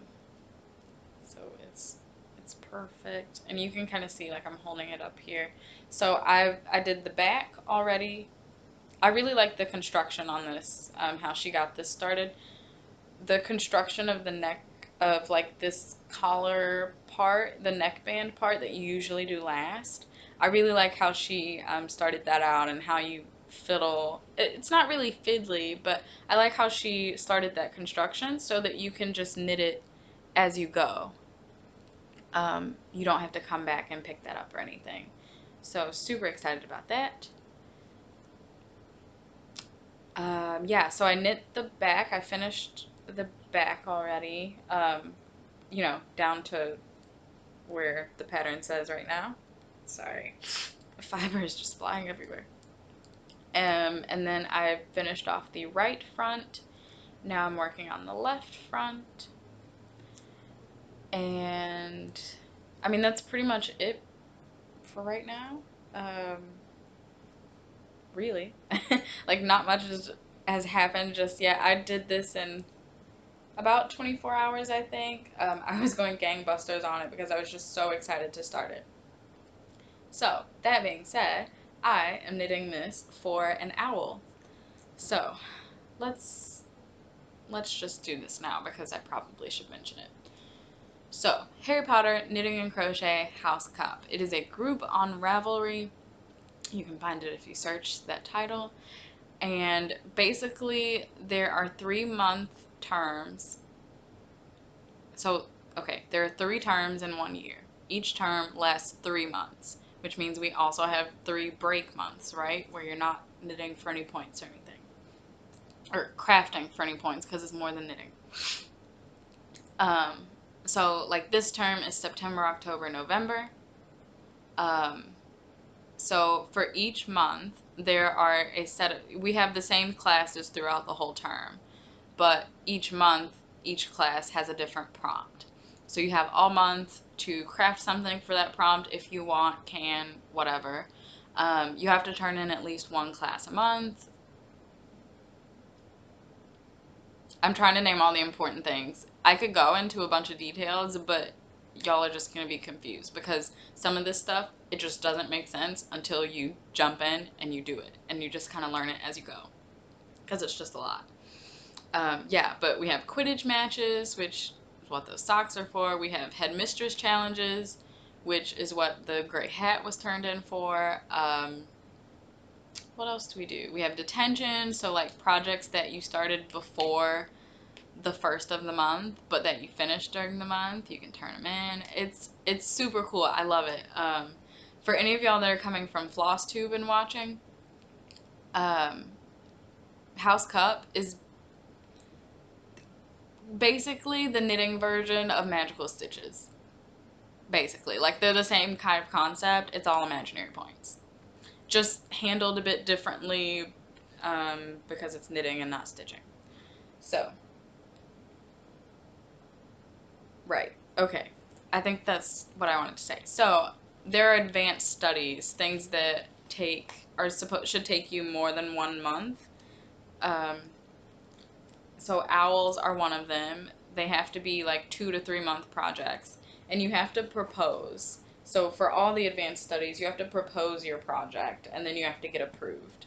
it's perfect. And you can kind of see, like, I'm holding it up here. So I did the back already. I really like the construction on this, how she got this started. The construction of the neck of like this collar part, the neckband part that you usually do last. I really like how she started that out and how you fiddle. It's not really fiddly, but I like how she started that construction so that you can just knit it as you go. You don't have to come back and pick that up or anything. So super excited about that. Yeah, so I knit the back. I finished the back already. down to where the pattern says right now. Sorry. Fiber is just flying everywhere. And then I finished off the right front. Now I'm working on the left front. And I mean, that's pretty much it for right now. Really. Like, not much has happened just yet. I did this in about 24 hours, I think. I was going gangbusters on it because I was just so excited to start it. So, that being said, I am knitting this for an owl. So, let's just do this now because I probably should mention it. So, Harry Potter Knitting and Crochet House Cup. It is a group on Ravelry. You can find it if you search that title. And basically, there are 3-month terms. So, okay, there are 3 terms in 1 year. Each term lasts 3 months, which means we also have 3 break months, right? Where you're not knitting for any points or anything. Or crafting for any points, because it's more than knitting. So, like, this term is September, October, November. So for each month, there are we have the same classes throughout the whole term, but each month, each class has a different prompt. So you have all month to craft something for that prompt if you want, can, whatever. You have to turn in at least 1 class a month. I'm trying to name all the important things. I could go into a bunch of details, but y'all are just going to be confused because some of this stuff, it just doesn't make sense until you jump in and you do it. And you just kind of learn it as you go because it's just a lot. Yeah, but we have Quidditch matches, which is what those socks are for. We have headmistress challenges, which is what the gray hat was turned in for. What else do we do? We have detention, so like projects that you started before the first of the month, but that you finished during the month, you can turn them in. It's super cool. I love it. For any of y'all that are coming from FlossTube and watching, House Cup is basically the knitting version of Magical Stitches. Basically, like they're the same kind of concept. It's all imaginary points, just handled a bit differently because it's knitting and not stitching. So. Right. Okay. I think that's what I wanted to say. So there are advanced studies, things that should take you more than 1 month. So owls are one of them. They have to be like 2 to 3 month projects, and you have to propose. So for all the advanced studies, you have to propose your project, and then you have to get approved.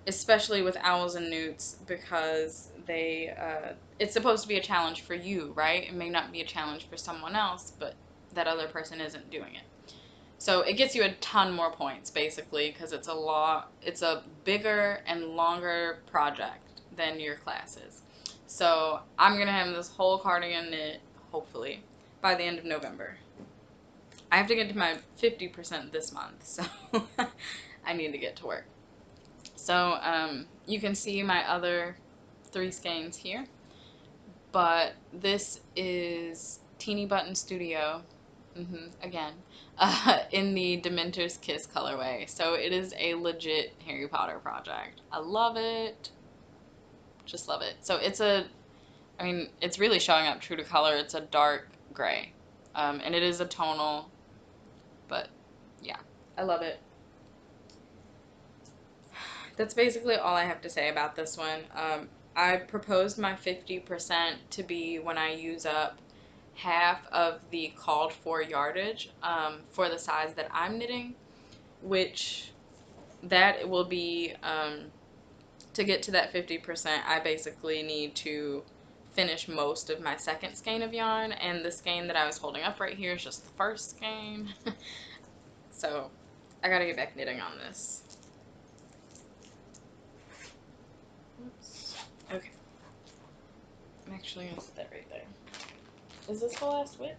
Especially with owls and newts, because it's supposed to be a challenge for you, right? It may not be a challenge for someone else, but that other person isn't doing it. So it gets you a ton more points, basically, because it's a bigger and longer project than your classes. So I'm going to have this whole cardigan knit, hopefully, by the end of November. I have to get to my 50% this month, so I need to get to work. So you can see my other 3 skeins here, but this is Teeny Button Studio, again, in the Dementor's Kiss colorway. So it is a legit Harry Potter project. I love it. Just love it. So it's really showing up true to color. It's a dark gray, and it is a tonal, but yeah, I love it. That's basically all I have to say about this one. I proposed my 50% to be when I use up half of the called for yardage for the size that I'm knitting, which that will be, to get to that 50%, I basically need to finish most of my second skein of yarn, and the skein that I was holding up right here is just the first skein. So I gotta get back knitting on this. Oops. Okay. I'm actually gonna set that right there. Is this the last whip?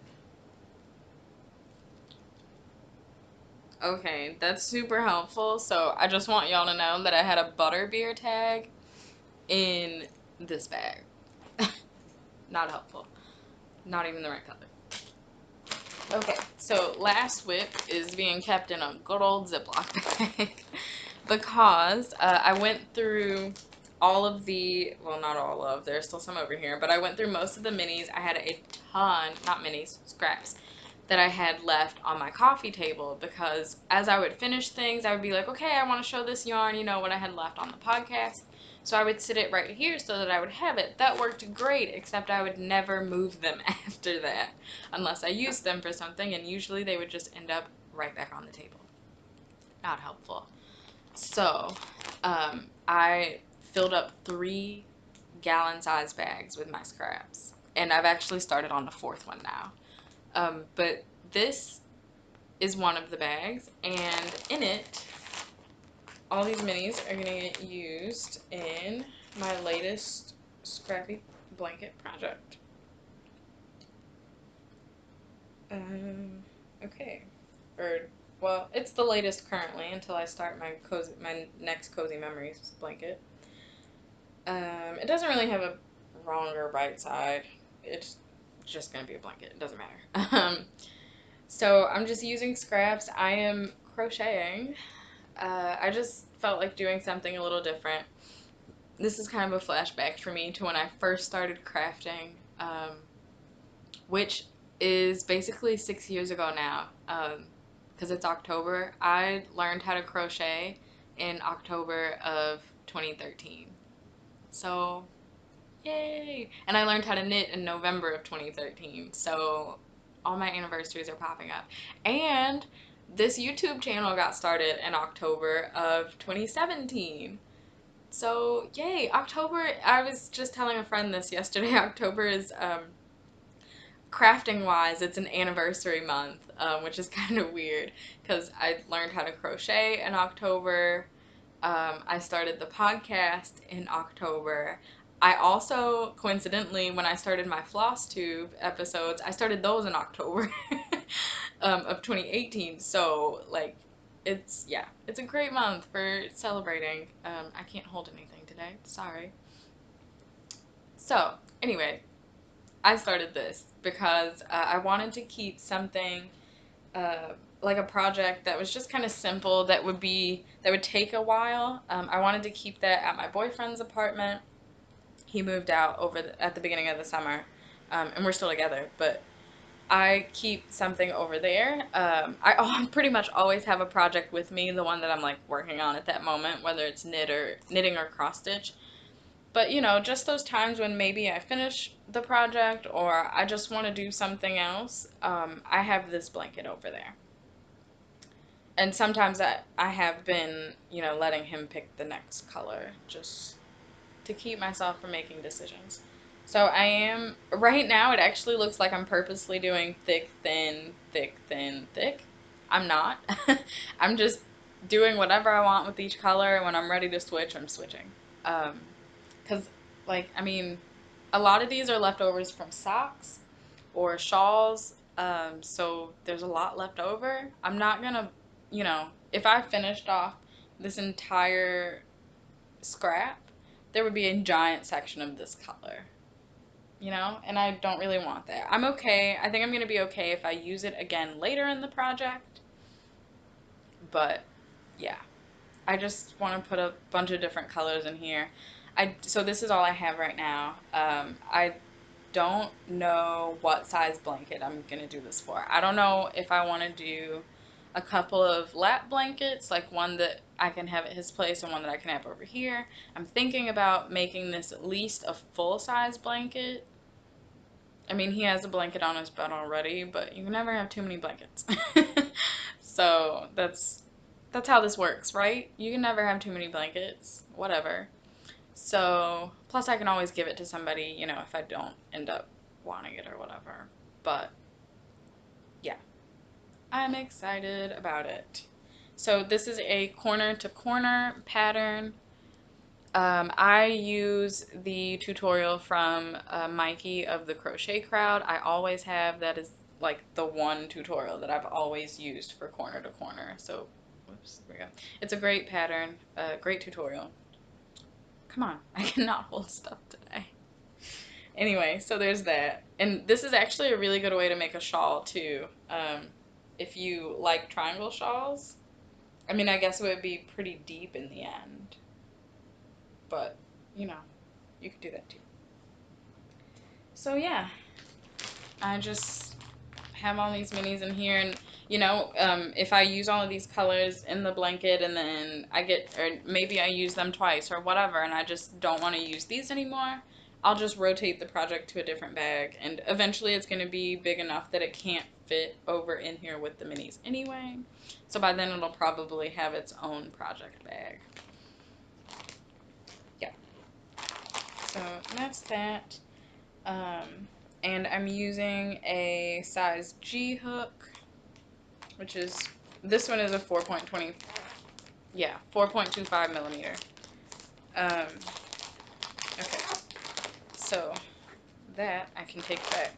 Okay, that's super helpful. So I just want y'all to know that I had a butterbeer tag in this bag. Not helpful. Not even the right color. Okay, so last whip is being kept in a good old Ziploc bag because I went through all of the, well, not all of, there's still some over here, but I went through most of the minis. I had a ton, not minis, scraps, that I had left on my coffee table because as I would finish things, I would be like, okay, I want to show this yarn, you know, what I had left on the podcast. So I would sit it right here so that I would have it. That worked great, except I would never move them after that unless I used them for something, and usually they would just end up right back on the table. Not helpful. So I filled up 3 gallon-sized bags with my scraps, and I've actually started on the 4th one now. But this is one of the bags, and in it, all these minis are going to get used in my latest scrappy blanket project. Okay. Well, it's the latest currently until I start my next Cozy Memories blanket. It doesn't really have a wrong or right side. It's just going to be a blanket. It doesn't matter. So I'm just using scraps. I am crocheting. I just felt like doing something a little different. This is kind of a flashback for me to when I first started crafting, which is basically 6 years ago now, because it's October. I learned how to crochet in October of 2013. So, yay! And I learned how to knit in November of 2013. So, all my anniversaries are popping up. And this YouTube channel got started in October of 2017. So, yay, October, I was just telling a friend this yesterday, October is, crafting-wise, it's an anniversary month, which is kind of weird, because I learned how to crochet in October, I started the podcast in October. I also, coincidentally, when I started my floss tube episodes, I started those in October of 2018, so, like, it's a great month for celebrating. I can't hold anything today, sorry. So, anyway, I started this because I wanted to keep something like a project that was just kind of simple, that would take a while. I wanted to keep that at my boyfriend's apartment. He moved out at the beginning of the summer, and we're still together, but I keep something over there. I pretty much always have a project with me, the one that I'm like working on at that moment, whether it's knitting or cross stitch. But you know, just those times when maybe I finish the project or I just want to do something else, I have this blanket over there. And sometimes I have been, you know, letting him pick the next color just to keep myself from making decisions. So I am, right now it actually looks like I'm purposely doing thick, thin, thick, thin, thick. I'm not. I'm just doing whatever I want with each color, and when I'm ready to switch, I'm switching. Because, like, I mean, a lot of these are leftovers from socks or shawls, so there's a lot left over. I'm not gonna, you know, if I finished off this entire scrap, there would be a giant section of this color, you know, and I don't really want that. I'm okay. I think I'm gonna be okay if I use it again later in the project, but yeah. I just want to put a bunch of different colors in here. So this is all I have right now. I don't know what size blanket I'm going to do this for. I don't know if I want to do a couple of lap blankets, like one that I can have at his place and one that I can have over here. I'm thinking about making this at least a full-size blanket. I mean, he has a blanket on his bed already, but you can never have too many blankets. So that's how this works, right? You can never have too many blankets, whatever. So, plus I can always give it to somebody, you know, if I don't end up wanting it or whatever. But, yeah, I'm excited about it. So this is a corner to corner pattern. I use the tutorial from Mikey of the Crochet Crowd. I always have. That is like the one tutorial that I've always used for corner to corner. So, whoops, there we go. It's a great pattern, great tutorial. Come on, I cannot hold stuff today. Anyway, so there's that. And this is actually a really good way to make a shawl too. If you like triangle shawls, I mean, I guess it would be pretty deep in the end, but you know, you could do that too. So yeah, I just have all these minis in here, and if I use all of these colors in the blanket and then or maybe I use them twice or whatever, and I just don't want to use these anymore, I'll just rotate the project to a different bag, and eventually it's going to be big enough that it can't fit over in here with the minis anyway. So by then it'll probably have its own project bag. Yeah. So that's that. And I'm using a size G hook, which is, this one is a 4.25 millimeter. Okay, so that I can take back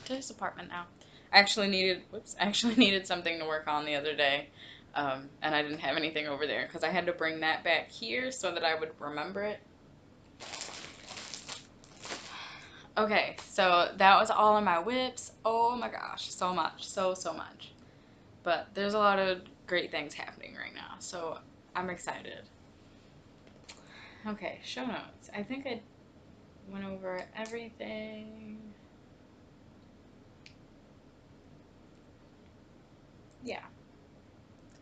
to this apartment now. I actually needed something to work on the other day, and I didn't have anything over there because I had to bring that back here so that I would remember it. Okay, so that was all of my whips. Oh my gosh, so much, so much. But there's a lot of great things happening right now, so I'm excited. Okay, show notes. I think I went over everything. Yeah.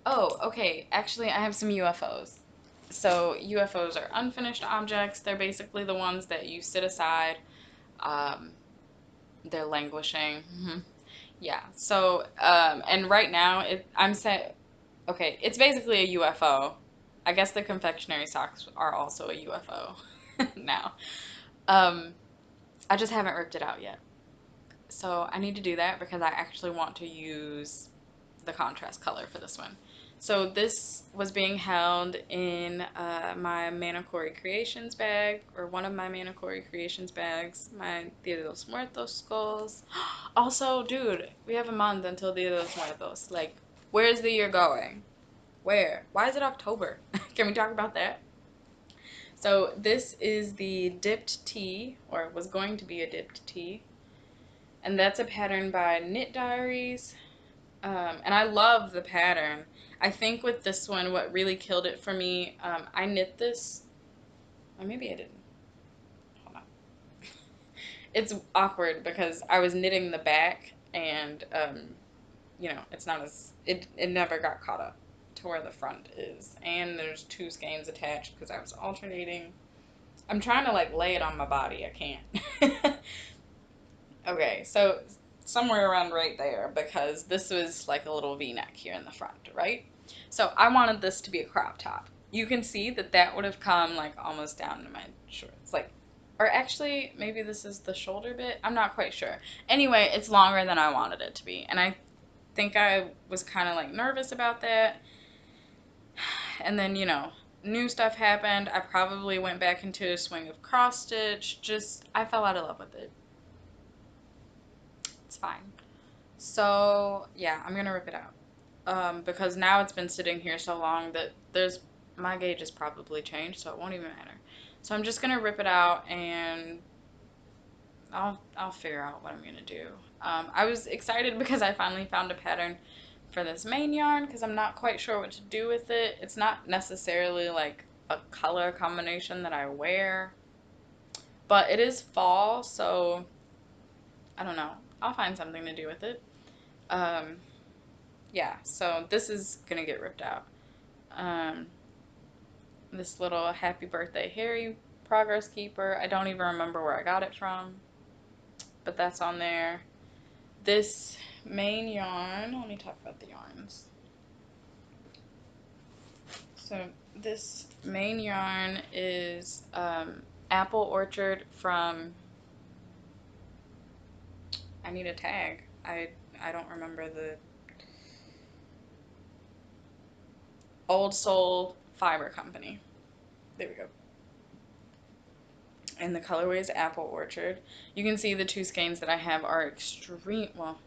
Oh, okay. Actually, I have some UFOs. So UFOs are unfinished objects. They're basically the ones that you sit aside. Um, they're languishing. Yeah. So, and right now, I'm saying, okay, it's basically a UFO. I guess the confectionery socks are also a UFO now. Um, I just haven't ripped it out yet. So I need to do that because I actually want to use the contrast color for this one. So this was being held in my Manacori Creations bag, or one of my Manacori Creations bags, my Dia de los Muertos skulls. Also, dude, we have a month until Dia de los Muertos. Like, where's the year going? Where? Why is it October? Can we talk about that? So this is the dipped tea, or was going to be a dipped tea. And that's a pattern by Knit Diaries. And I love the pattern. I think with this one, what really killed it for me, I knit this, or maybe I didn't. Hold on. It's awkward because I was knitting the back, and it's not it never got caught up to where the front is, and there's two skeins attached because I was alternating. I'm trying to like lay it on my body. I can't. Okay, so somewhere around right there, because this was like a little V-neck here in the front, right? So I wanted this to be a crop top. You can see that would have come like almost down to my shorts, like, or actually maybe this is the shoulder bit. I'm not quite sure. Anyway, it's longer than I wanted it to be, and I think I was kind of like nervous about that. And then, new stuff happened. I probably went back into a swing of cross stitch. Just, I fell out of love with it. It's fine. So, yeah, I'm gonna rip it out. Because now it's been sitting here so long that my gauge is probably changed, so it won't even matter. So I'm just gonna rip it out, and I'll figure out what I'm gonna do. I was excited because I finally found a pattern for this main yarn, because I'm not quite sure what to do with it. It's not necessarily like a color combination that I wear, but it is fall, so I don't know. I'll find something to do with it. Um, yeah, so this is gonna get ripped out. Um, this little happy birthday Harry progress keeper. I don't even remember where I got it from, but that's on there. This main yarn, let me talk about the yarns. So this main yarn is Apple Orchard from, I need a tag. I don't remember the Old Soul Fiber Company. There we go. And the colorway is Apple Orchard. You can see the two skeins that I have are extreme, well,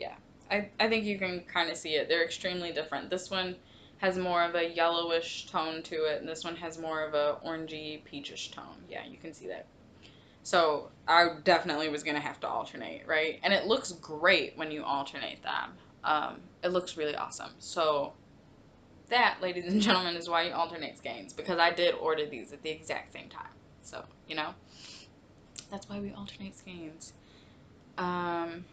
yeah. I think you can kind of see it. They're extremely different. This one has more of a yellowish tone to it, and this one has more of a orangey peachish tone. Yeah, you can see that. So I definitely was gonna have to alternate, right? And it looks great when you alternate them. It looks really awesome. So that, ladies and gentlemen, is why you alternate skeins, because I did order these at the exact same time. So, that's why we alternate skeins. Um,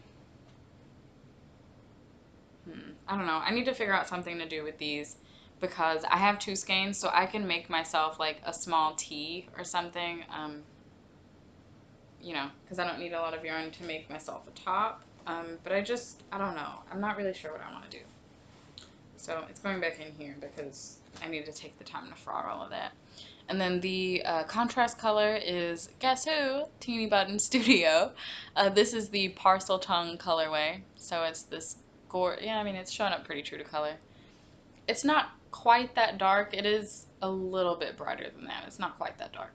I don't know. I need to figure out something to do with these because I have two skeins, so I can make myself like a small tee or something. Because I don't need a lot of yarn to make myself a top. But I don't know. I'm not really sure what I want to do. So it's going back in here because I need to take the time to frog all of that. And then the contrast color is, guess who? Teeny Button Studio. This is the Parcel Tongue colorway. So it's this yeah, I mean, it's showing up pretty true to color. It's not quite that dark. It is a little bit brighter than that. It's not quite that dark.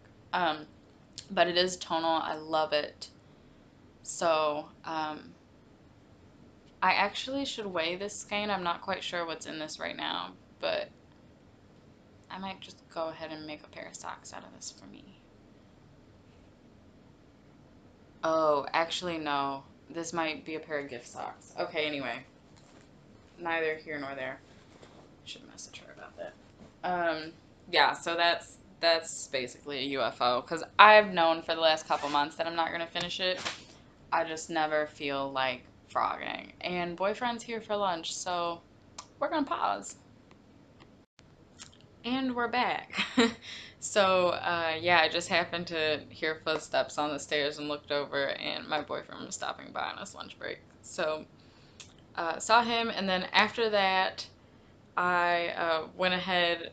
But it is tonal. I love it. So, I actually should weigh this skein. I'm not quite sure what's in this right now, but I might just go ahead and make a pair of socks out of this for me. Oh, actually, no. This might be a pair of gift socks. Okay, anyway. Neither here nor there. Should message her about that. Yeah, so that's basically a UFO, because I've known for the last couple months that I'm not going to finish it. I just never feel like frogging. And boyfriend's here for lunch, so we're going to pause. And we're back. So, yeah, I just happened to hear footsteps on the stairs and looked over, and my boyfriend was stopping by on his lunch break. So, saw him, and then after that, I went ahead,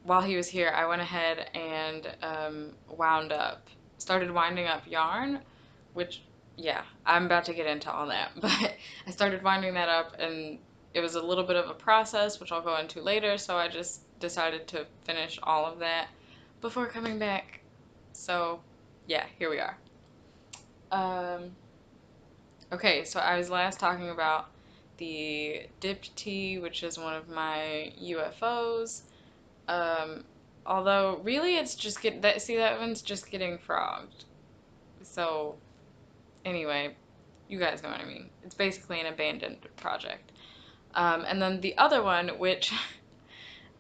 while he was here, I went ahead and started winding up yarn, which, yeah, I'm about to get into all that, but I started winding that up, and it was a little bit of a process, which I'll go into later, so I just decided to finish all of that before coming back. So, yeah, here we are. Okay, so I was last talking about the dipped tea, which is one of my UFOs. Um, Although really it's just that one's just getting frogged. So anyway, you guys know what I mean. It's basically an abandoned project. And then the other one, which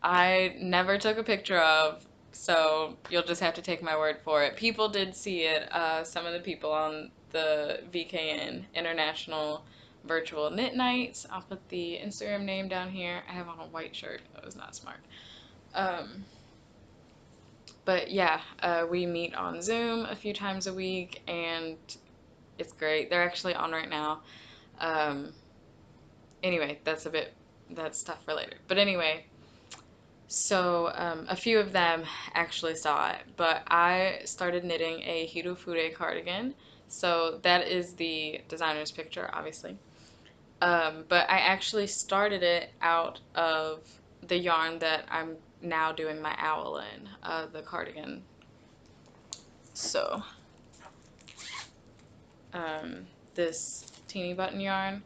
I never took a picture of, so you'll just have to take my word for it. People did see it. Some of the people on the VKN, International Virtual Knit Nights. I'll put the Instagram name down here. I have on a white shirt. That was not smart. But yeah, we meet on Zoom a few times a week, and it's great. They're actually on right now. Anyway, that's stuff for later. But anyway, so a few of them actually saw it, but I started knitting a Hirofude cardigan. So that is the designer's picture, obviously. But I actually started it out of the yarn that I'm now doing my owl in, the cardigan. So, this teeny button yarn,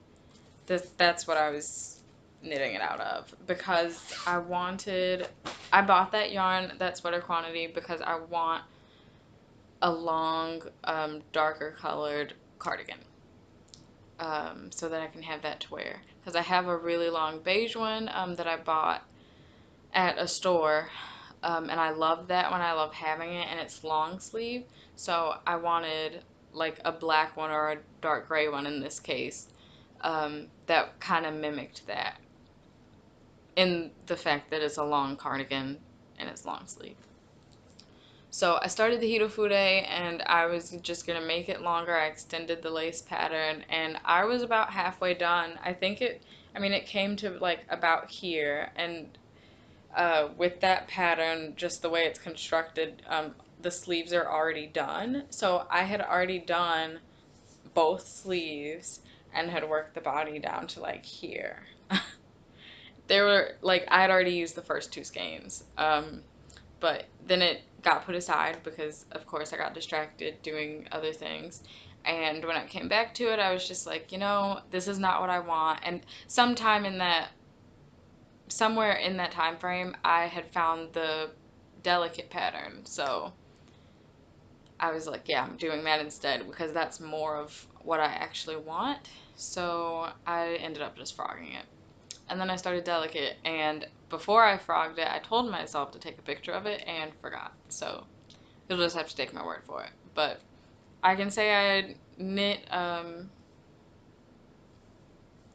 that's what I was knitting it out of, because I bought that yarn, that sweater quantity, because I want a long, darker colored cardigan. So that I can have that to wear. Because I have a really long beige one that I bought at a store, and I love that one. I love having it, and it's long sleeve. So I wanted like a black one or a dark gray one in this case, that kind of mimicked that in the fact that it's a long cardigan and it's long sleeve. So I started the Hirofude, and I was just going to make it longer. I extended the lace pattern, and I was about halfway done. I mean, it came to like about here, and with that pattern, just the way it's constructed, the sleeves are already done. So I had already done both sleeves and had worked the body down to like here. They were like, I had already used the first two skeins. But then it got put aside because, of course, I got distracted doing other things. And when I came back to it, I was just like, this is not what I want. And sometime in that somewhere in that time frame, I had found the delicate pattern. So I was like, yeah, I'm doing that instead because that's more of what I actually want. So I ended up just frogging it. And then I started delicate, and before I frogged it, I told myself to take a picture of it and forgot. So you'll just have to take my word for it. But I can say I knit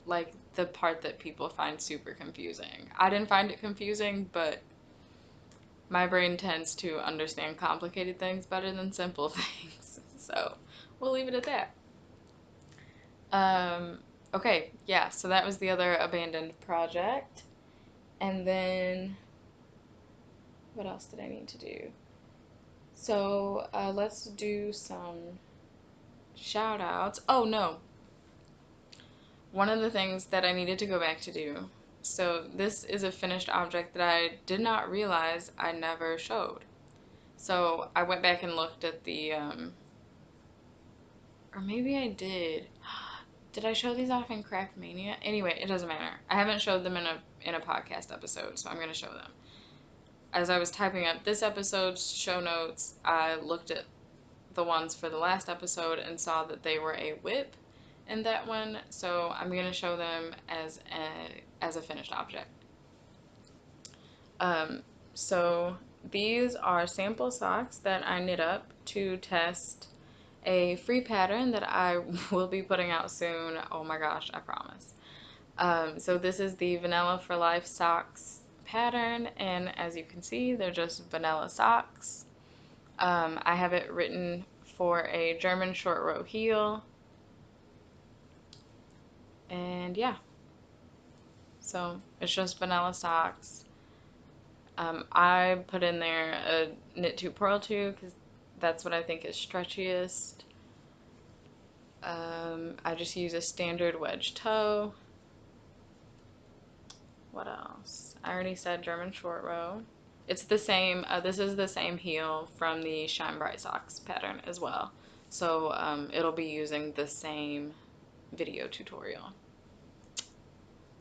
like the part that people find super confusing. I didn't find it confusing, but my brain tends to understand complicated things better than simple things. So we'll leave it at that. Um, okay, yeah, so that was the other abandoned project. And then what else did I need to do? So let's do some shout outs. Oh no, one of the things that I needed to go back to do. So this is a finished object that I did not realize I never showed. So I went back and looked at the, or maybe I did. Did I show these off in Craft Mania? Anyway, it doesn't matter. I haven't showed them in a podcast episode, so I'm gonna show them. As I was typing up this episode's show notes, I looked at the ones for the last episode and saw that they were a whip in that one, so I'm gonna show them as a finished object. Um, so these are sample socks that I knit up to test a free pattern that I will be putting out soon. Oh my gosh, I promise. So this is the Vanilla for Life socks pattern, and as you can see, they're just vanilla socks. I have it written for a German short row heel, and yeah, so it's just vanilla socks. I put in there a knit 2 purl 2 because that's what I think is stretchiest. I just use a standard wedge toe. What else? I already said German short row. It's the same, this is the same heel from the Shine Bright Socks pattern as well. So it'll be using the same video tutorial.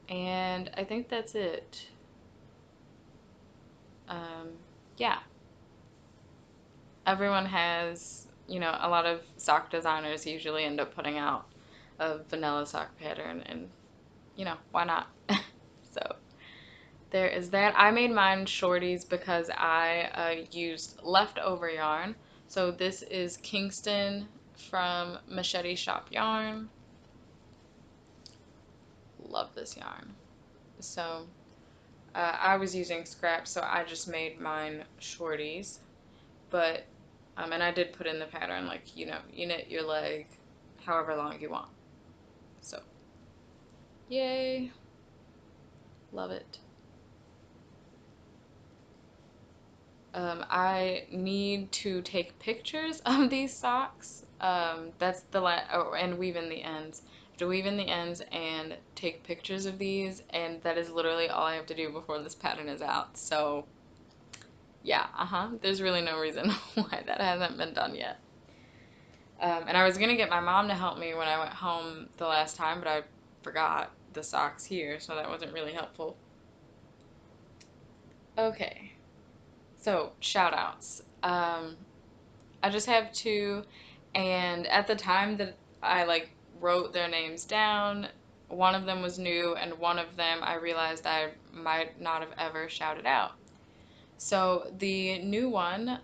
And I think that's it. Yeah. Everyone has, you know, a lot of sock designers usually end up putting out a vanilla sock pattern, and, you know, why not? So there is that. I made mine shorties because I used leftover yarn. So this is Kingston from Machete Shop Yarn. Love this yarn. So I was using scraps, so I just made mine shorties. But, and I did put in the pattern, like, you know, you knit your leg however long you want. So, yay. Love it. I need to take pictures of these socks. That's the oh, and weave in the ends. I have to weave in the ends and take pictures of these, and that is literally all I have to do before this pattern is out. So, yeah, there's really no reason why that hasn't been done yet. And I was gonna get my mom to help me when I went home the last time, but I forgot the socks here, so that wasn't really helpful. Okay. So, shout outs. I just have two, and at the time that I like wrote their names down, one of them was new, and one of them I realized I might not have ever shouted out. So the new one,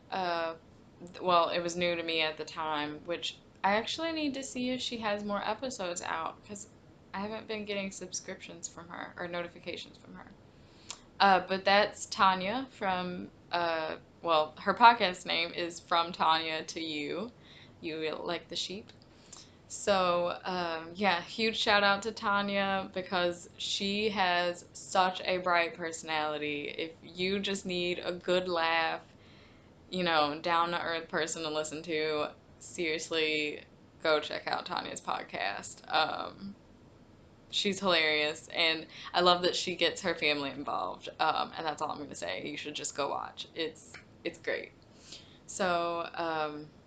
well, it was new to me at the time, which I actually need to see if she has more episodes out because I haven't been getting subscriptions from her or notifications from her. But that's Tanya from, well, her podcast name is From Tanya to You. You like the sheep. So, yeah, huge shout out to Tanya because she has such a bright personality. If you just need a good laugh, you know, down to earth person to listen to, seriously, go check out Tanya's podcast. She's hilarious, and I love that she gets her family involved. And that's all I'm gonna say. You should just go watch. It's great. So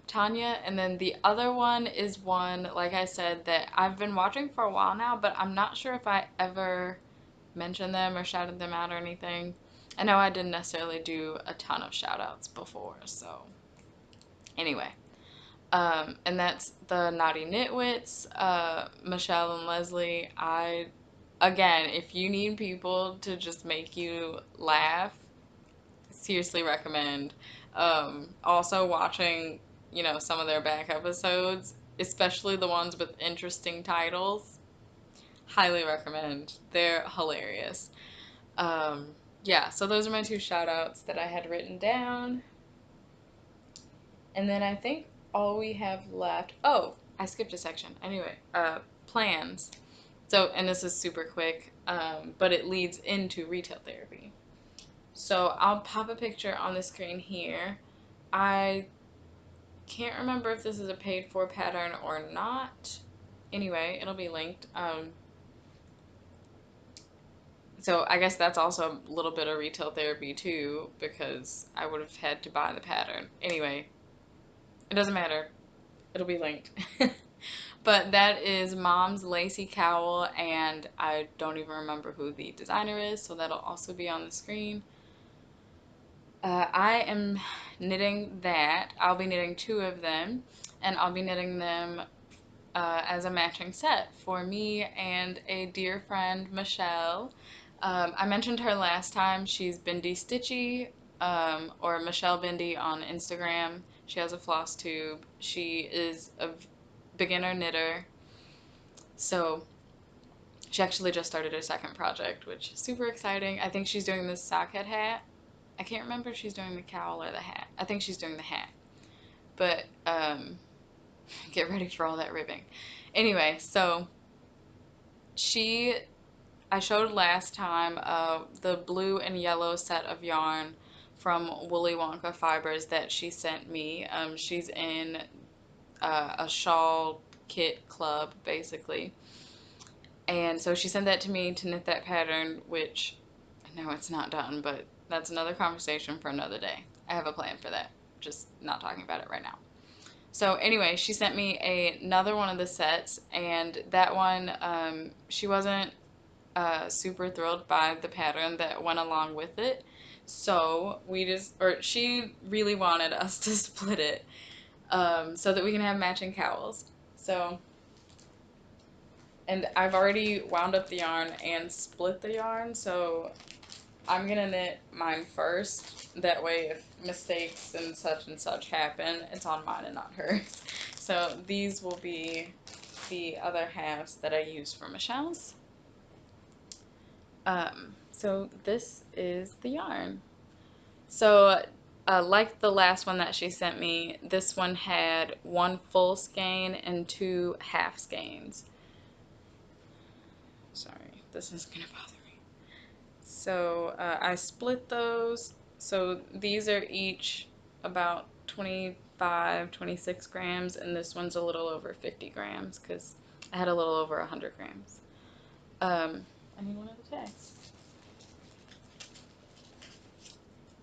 Tanya, and then the other one is one, like I said, that I've been watching for a while now, but I'm not sure if I ever mentioned them or shouted them out or anything. I know I didn't necessarily do a ton of shout outs before, so anyway. And that's the Naughty Nitwits, Michelle and Leslie. Again, if you need people to just make you laugh, seriously recommend. Also watching, some of their back episodes, especially the ones with interesting titles, highly recommend. They're hilarious. Um, yeah, so those are my two shout outs that I had written down. And then I think all we have left. Oh, I skipped a section. Anyway, plans. So, and this is super quick, but it leads into retail therapy. So I'll pop a picture on the screen here. I can't remember if this is a paid for pattern or not. Anyway, it'll be linked. So I guess that's also a little bit of retail therapy too, because I would have had to buy the pattern. Anyway, it doesn't matter. It'll be linked. But that is Mom's Lacy Cowl, and I don't even remember who the designer is, so that'll also be on the screen. I am knitting that. I'll be knitting two of them, and I'll be knitting them as a matching set for me and a dear friend, Michelle. I mentioned her last time. She's Bindi Stitchy, or Michelle Bindi on Instagram. She has a floss tube. She is a beginner knitter. So she actually just started her second project, which is super exciting. I think she's doing this sockhead hat. I can't remember if she's doing the cowl or the hat. I think she's doing the hat. But get ready for all that ribbing. Anyway, so I showed last time the blue and yellow set of yarn from Woolly Wonka Fibers that she sent me. She's in a shawl kit club, basically. And so she sent that to me to knit that pattern, which I know it's not done, but that's another conversation for another day. I have a plan for that, just not talking about it right now. So anyway, she sent me another one of the sets, and that one, she wasn't super thrilled by the pattern that went along with it. So she really wanted us to split it, so that we can have matching cowls. So, and I've already wound up the yarn and split the yarn, so I'm gonna knit mine first. That way, if mistakes and such happen, it's on mine and not hers. So these will be the other halves that I use for Michelle's. So this is the yarn. So, like the last one that she sent me, this one had one full skein and two half skeins. Sorry, this is gonna bother me. So, I split those. So these are each about 25, 26 grams, and this one's a little over 50 grams because I had a little over 100 grams. I need one of the tags.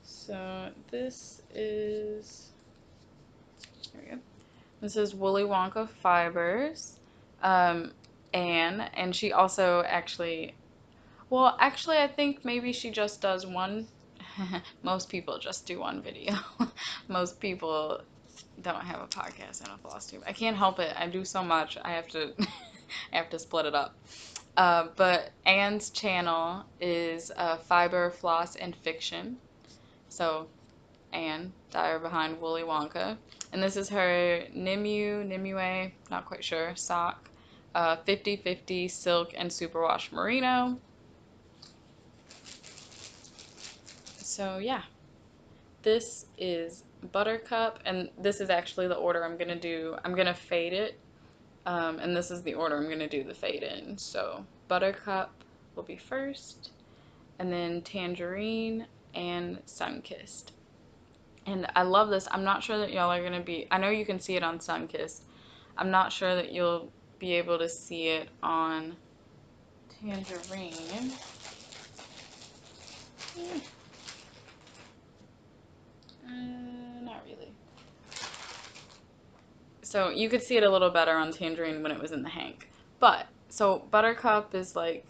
So this is, there we go. This is Woolly Wonka Fibers. Anne, and she also actually, well, actually, I think maybe she just does one. Most people just do one video. Most people don't have a podcast and a floss tube. I can't help it. I do so much. I have to, I have to split it up. But Anne's channel is Fiber, Floss, and Fiction. So, Anne, Dyer behind Woolly Wonka. And this is her Nimue, not quite sure, sock. 50/50 silk and superwash merino. So yeah, this is Buttercup, and this is actually the order I'm gonna do. I'm gonna fade it, and this is the order I'm gonna do the fade in. So Buttercup will be first, and then Tangerine and Sunkissed. And I love this. I'm not sure that y'all are gonna be. I know you can see it on Sunkissed. I'm not sure that you'll be able to see it on Tangerine. Not really. So you could see it a little better on Tangerine when it was in the hank. But, so Buttercup is like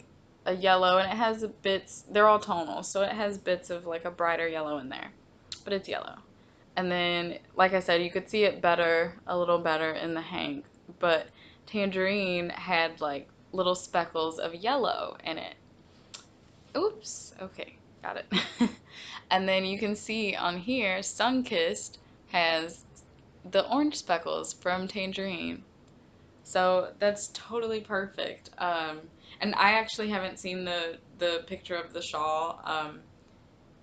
a yellow, and it has bits, they're all tonal, so it has bits of like a brighter yellow in there, but it's yellow. And then, like I said, you could see it better, a little better in the hang, but Tangerine had like little speckles of yellow in it. Oops, okay, got it. And then you can see on here, Sunkissed has the orange speckles from Tangerine. So that's totally perfect. And I actually haven't seen the picture of the shawl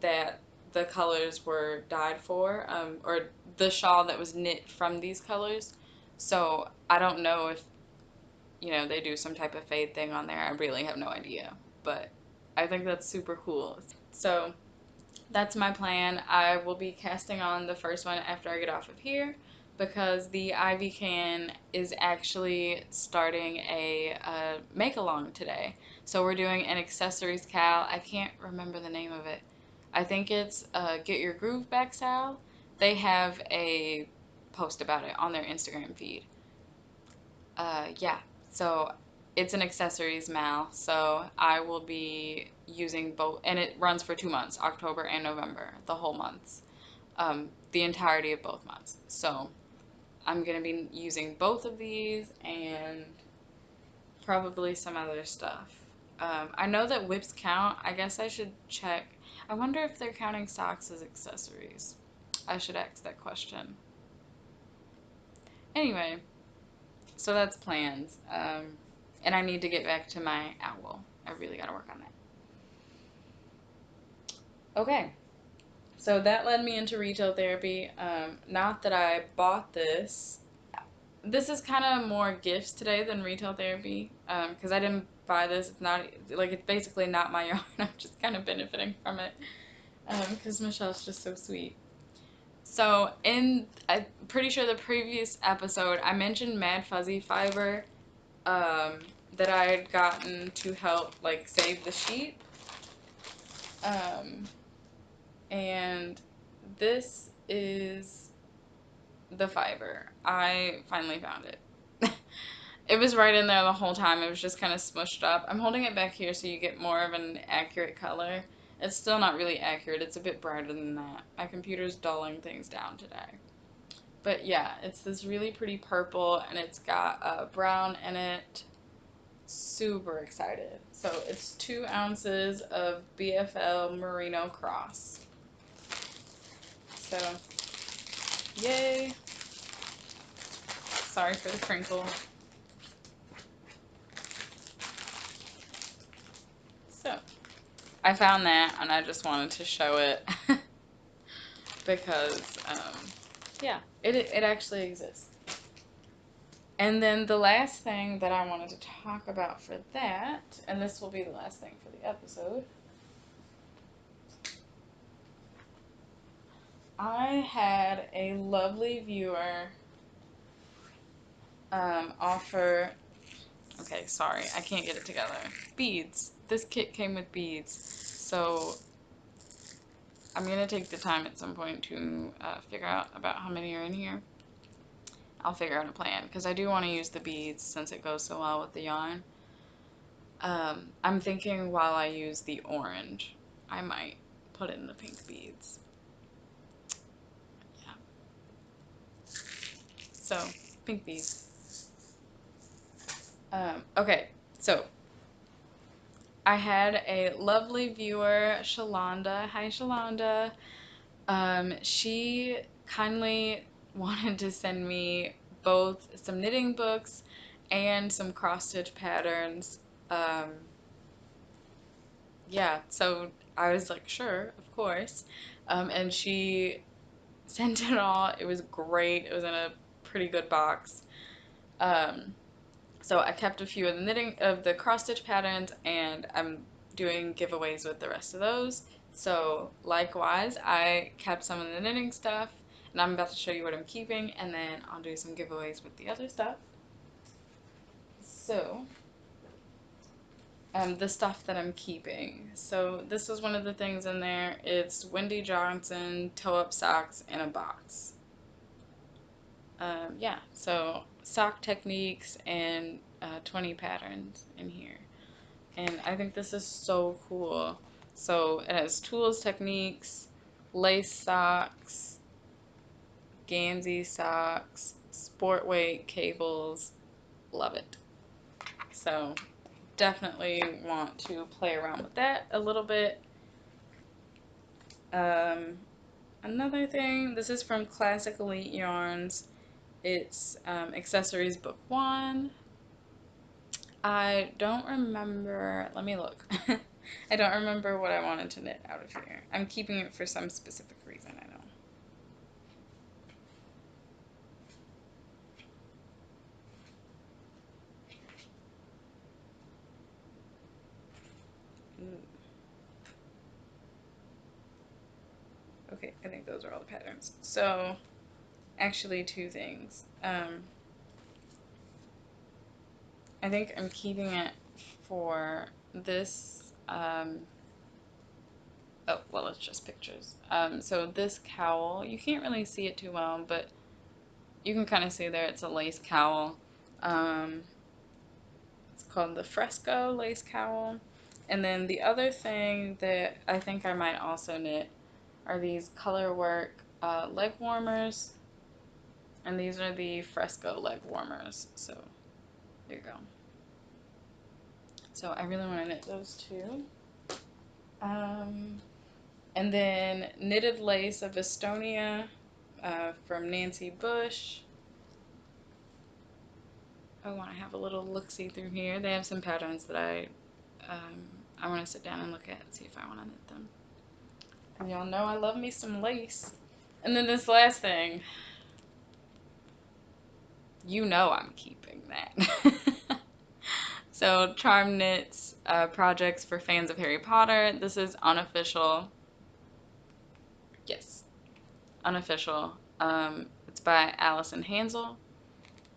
that the colors were dyed for, or the shawl that was knit from these colors. So I don't know if, they do some type of fade thing on there. I really have no idea. But I think that's super cool. So that's my plan. I will be casting on the first one after I get off of here because the Ivy Can is actually starting a make along today. So we're doing an accessories cal. I can't remember the name of it. I think it's Get Your Groove Back Sal. They have a post about it on their Instagram feed. Yeah, so it's an accessories mal, so I will be using both, and it runs for 2 months, October and November, the whole months, the entirety of both months. So I'm gonna be using both of these and probably some other stuff. I know that whips count. I guess I should check. I wonder if they're counting socks as accessories. I should ask that question. Anyway, so that's plans. And I need to get back to my owl. I really got to work on that. Okay, so that led me into retail therapy. Not that I bought this. This is kind of more gifts today than retail therapy because I didn't buy this. It's not like it's basically not my yarn. I'm just kind of benefiting from it because Michelle's just so sweet. So I'm pretty sure the previous episode I mentioned Mad Fuzzy Fiber um, that I had gotten to help like save the sheet. Um, and this is the fiber. I finally found it. It was right in there the whole time. It was just kind of smushed up. I'm holding it back here so you get more of an accurate color. It's still not really accurate. It's a bit brighter than that. My computer's dulling things down today. But yeah, it's this really pretty purple and it's got brown in it. Super excited. So it's 2 ounces of BFL Merino Cross. So, yay. Sorry for the crinkle. So, I found that and I just wanted to show it because, yeah, it actually exists. And then the last thing that I wanted to talk about for that, and this will be the last thing for the episode, I had a lovely viewer offer. Okay, sorry, I can't get it together. Beads. This kit came with beads, so I'm gonna take the time at some point to figure out about how many are in here. I'll figure out a plan because I do want to use the beads since it goes so well with the yarn. I'm thinking while I use the orange, I might put in the pink beads. Yeah. So, pink beads. Okay, so I had a lovely viewer, Shalonda. Hi, Shalonda. She kindly wanted to send me both some knitting books and some cross stitch patterns. Um, yeah, so I was like, sure, of course. And she sent it all. It was great. It was in a pretty good box. Um, so I kept a few of the cross stitch patterns, and I'm doing giveaways with the rest of those. So likewise, I kept some of the knitting stuff, and I'm about to show you what I'm keeping, and then I'll do some giveaways with the other stuff. So the stuff that I'm keeping. So this was one of the things in there. It's Wendy Johnson toe-up socks in a box. Yeah, so sock techniques and 20 patterns in here. And I think this is so cool. So it has tools, techniques, lace socks, Gansey socks, sport weight cables. Love it. So definitely want to play around with that a little bit. Um, Another thing, this is from Classic Elite Yarns. It's Accessories Book 1. I don't remember, let me look. I don't remember what I wanted to knit out of here. I'm keeping it for some specific reason, I know. Ooh. Okay, I think those are all the patterns. So, actually two things. I think I'm keeping it for this, oh, well, it's just pictures. So this cowl, you can't really see it too well, but you can kind of see there it's a lace cowl. It's called the Fresco Lace Cowl. And then the other thing that I think I might also knit are these color work leg warmers. And these are the Fresco leg warmers. So there you go. So I really want to knit those two. And then knitted lace of Estonia from Nancy Bush. I want to have a little look-see through here. They have some patterns that I want to sit down and look at and see if I want to knit them. And y'all know I love me some lace. And then this last thing, you know I'm keeping that. So Charm Knits projects for fans of Harry Potter. This is unofficial. Yes, unofficial. It's by Allison Hansel.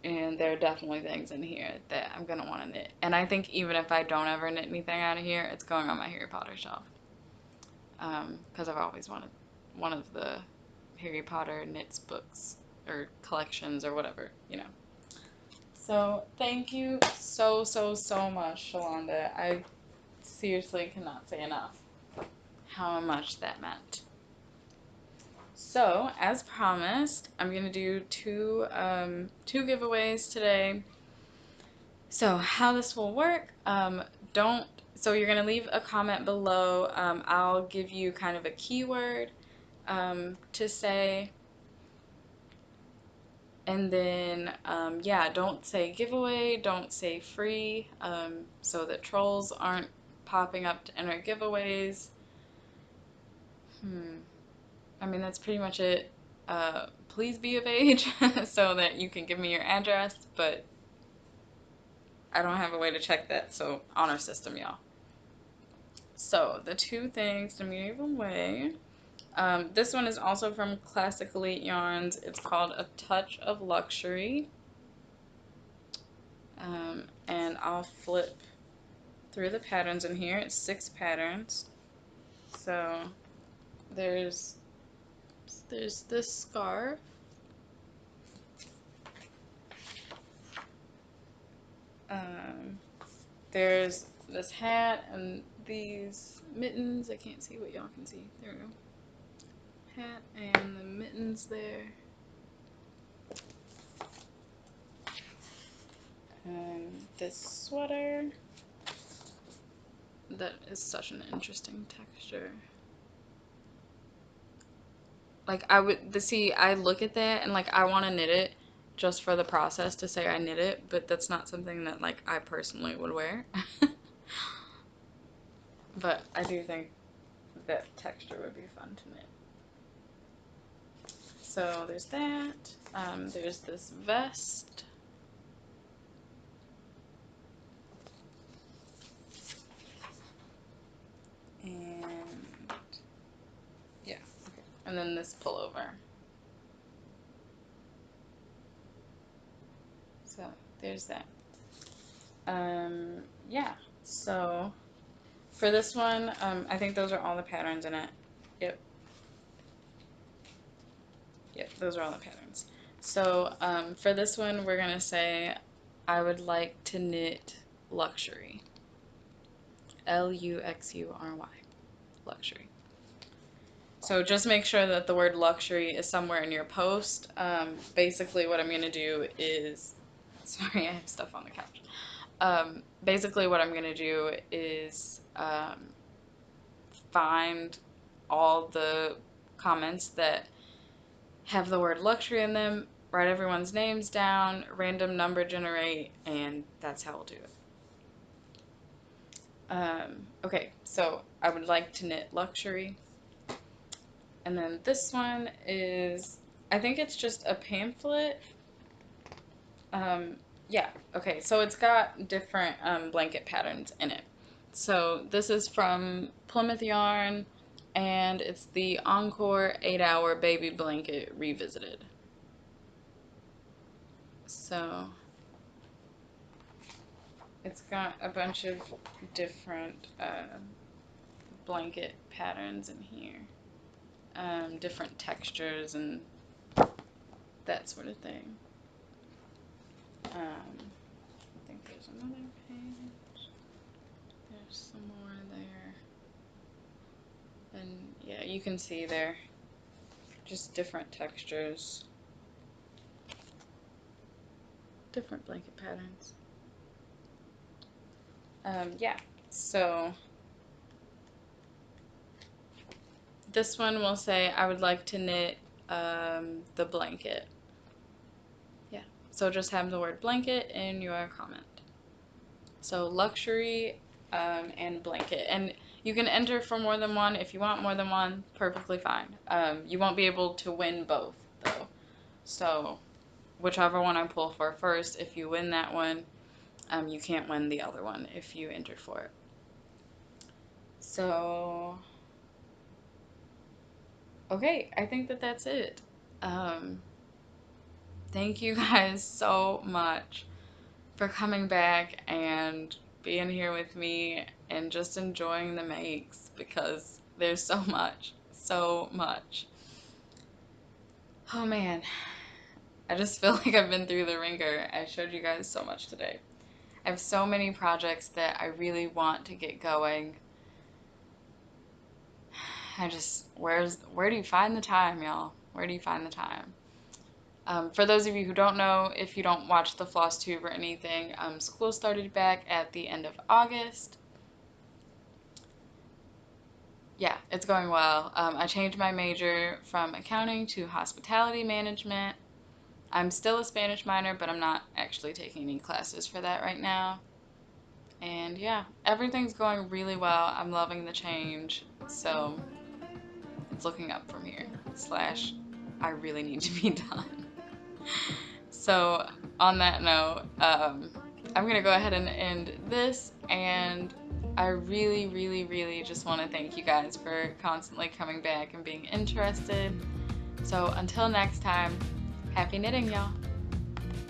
And there are definitely things in here that I'm going to want to knit. And I think even if I don't ever knit anything out of here, it's going on my Harry Potter shelf. Because I've always wanted one of the Harry Potter knits books or collections or whatever, you know. So thank you so, so, so much, Shalonda. I seriously cannot say enough how much that meant. So, as promised, I'm going to do two giveaways today. So how this will work, so you're going to leave a comment below. I'll give you kind of a keyword to say, and then, yeah, don't say giveaway, don't say free, so that trolls aren't popping up to enter giveaways. I mean, that's pretty much it. Please be of age so that you can give me your address, but I don't have a way to check that, so honor system, y'all. So the two things to give away. This one is also from Classic Elite Yarns. It's called A Touch of Luxury. And I'll flip through the patterns in here. It's 6 patterns. So there's this scarf. There's this hat and these mittens. I can't see what y'all can see. There we go. Hat and the mittens there. And this sweater. That is such an interesting texture. Like I look at that and like I want to knit it just for the process to say I knit it, but that's not something that like I personally would wear. But I do think that texture would be fun to knit. So there's that. There's this vest. And yeah, okay. And then this pullover. So there's that. Yeah, so for this one, I think those are all the patterns in it. Yep. Yep, those are all the patterns. So for this one, we're going to say I would like to knit luxury. Luxury. Luxury. So just make sure that the word luxury is somewhere in your post. Basically what I'm going to do is, sorry, I have stuff on the couch. Basically what I'm going to do is find all the comments that have the word luxury in them, write everyone's names down, random number generate, and that's how we'll do it. Okay, so I would like to knit luxury. And then this one is, I think it's just a pamphlet. Yeah, okay, so it's got different blanket patterns in it. So this is from Plymouth Yarn, and it's the Encore 8-Hour Baby Blanket Revisited. So it's got a bunch of different blanket patterns in here. Different textures and that sort of thing. I think there's another page. There's some more there. And yeah, you can see there just different textures. Different blanket patterns. Yeah, so this one will say, I would like to knit the blanket. Yeah, so just have the word blanket in your comment. So luxury and blanket. And you can enter for more than one. If you want more than one, perfectly fine. You won't be able to win both, though. So whichever one I pull for first, if you win that one, you can't win the other one if you entered for it. So, okay, I think that that's it. Thank you guys so much for coming back and being here with me and just enjoying the makes, because there's so much, so much. Oh man, I just feel like I've been through the ringer. I showed you guys so much today. I have so many projects that I really want to get going. Where do you find the time, y'all? Where do you find the time? For those of you who don't know, if you don't watch the Floss Tube or anything, school started back at the end of August. Yeah, it's going well. I changed my major from accounting to hospitality management. I'm still a Spanish minor, but I'm not actually taking any classes for that right now. And yeah, everything's going really well. I'm loving the change, so it's looking up from here. / I really need to be done. So on that note, I'm gonna go ahead and end this, and I really, really, really just want to thank you guys for constantly coming back and being interested. So until next time, happy knitting, y'all.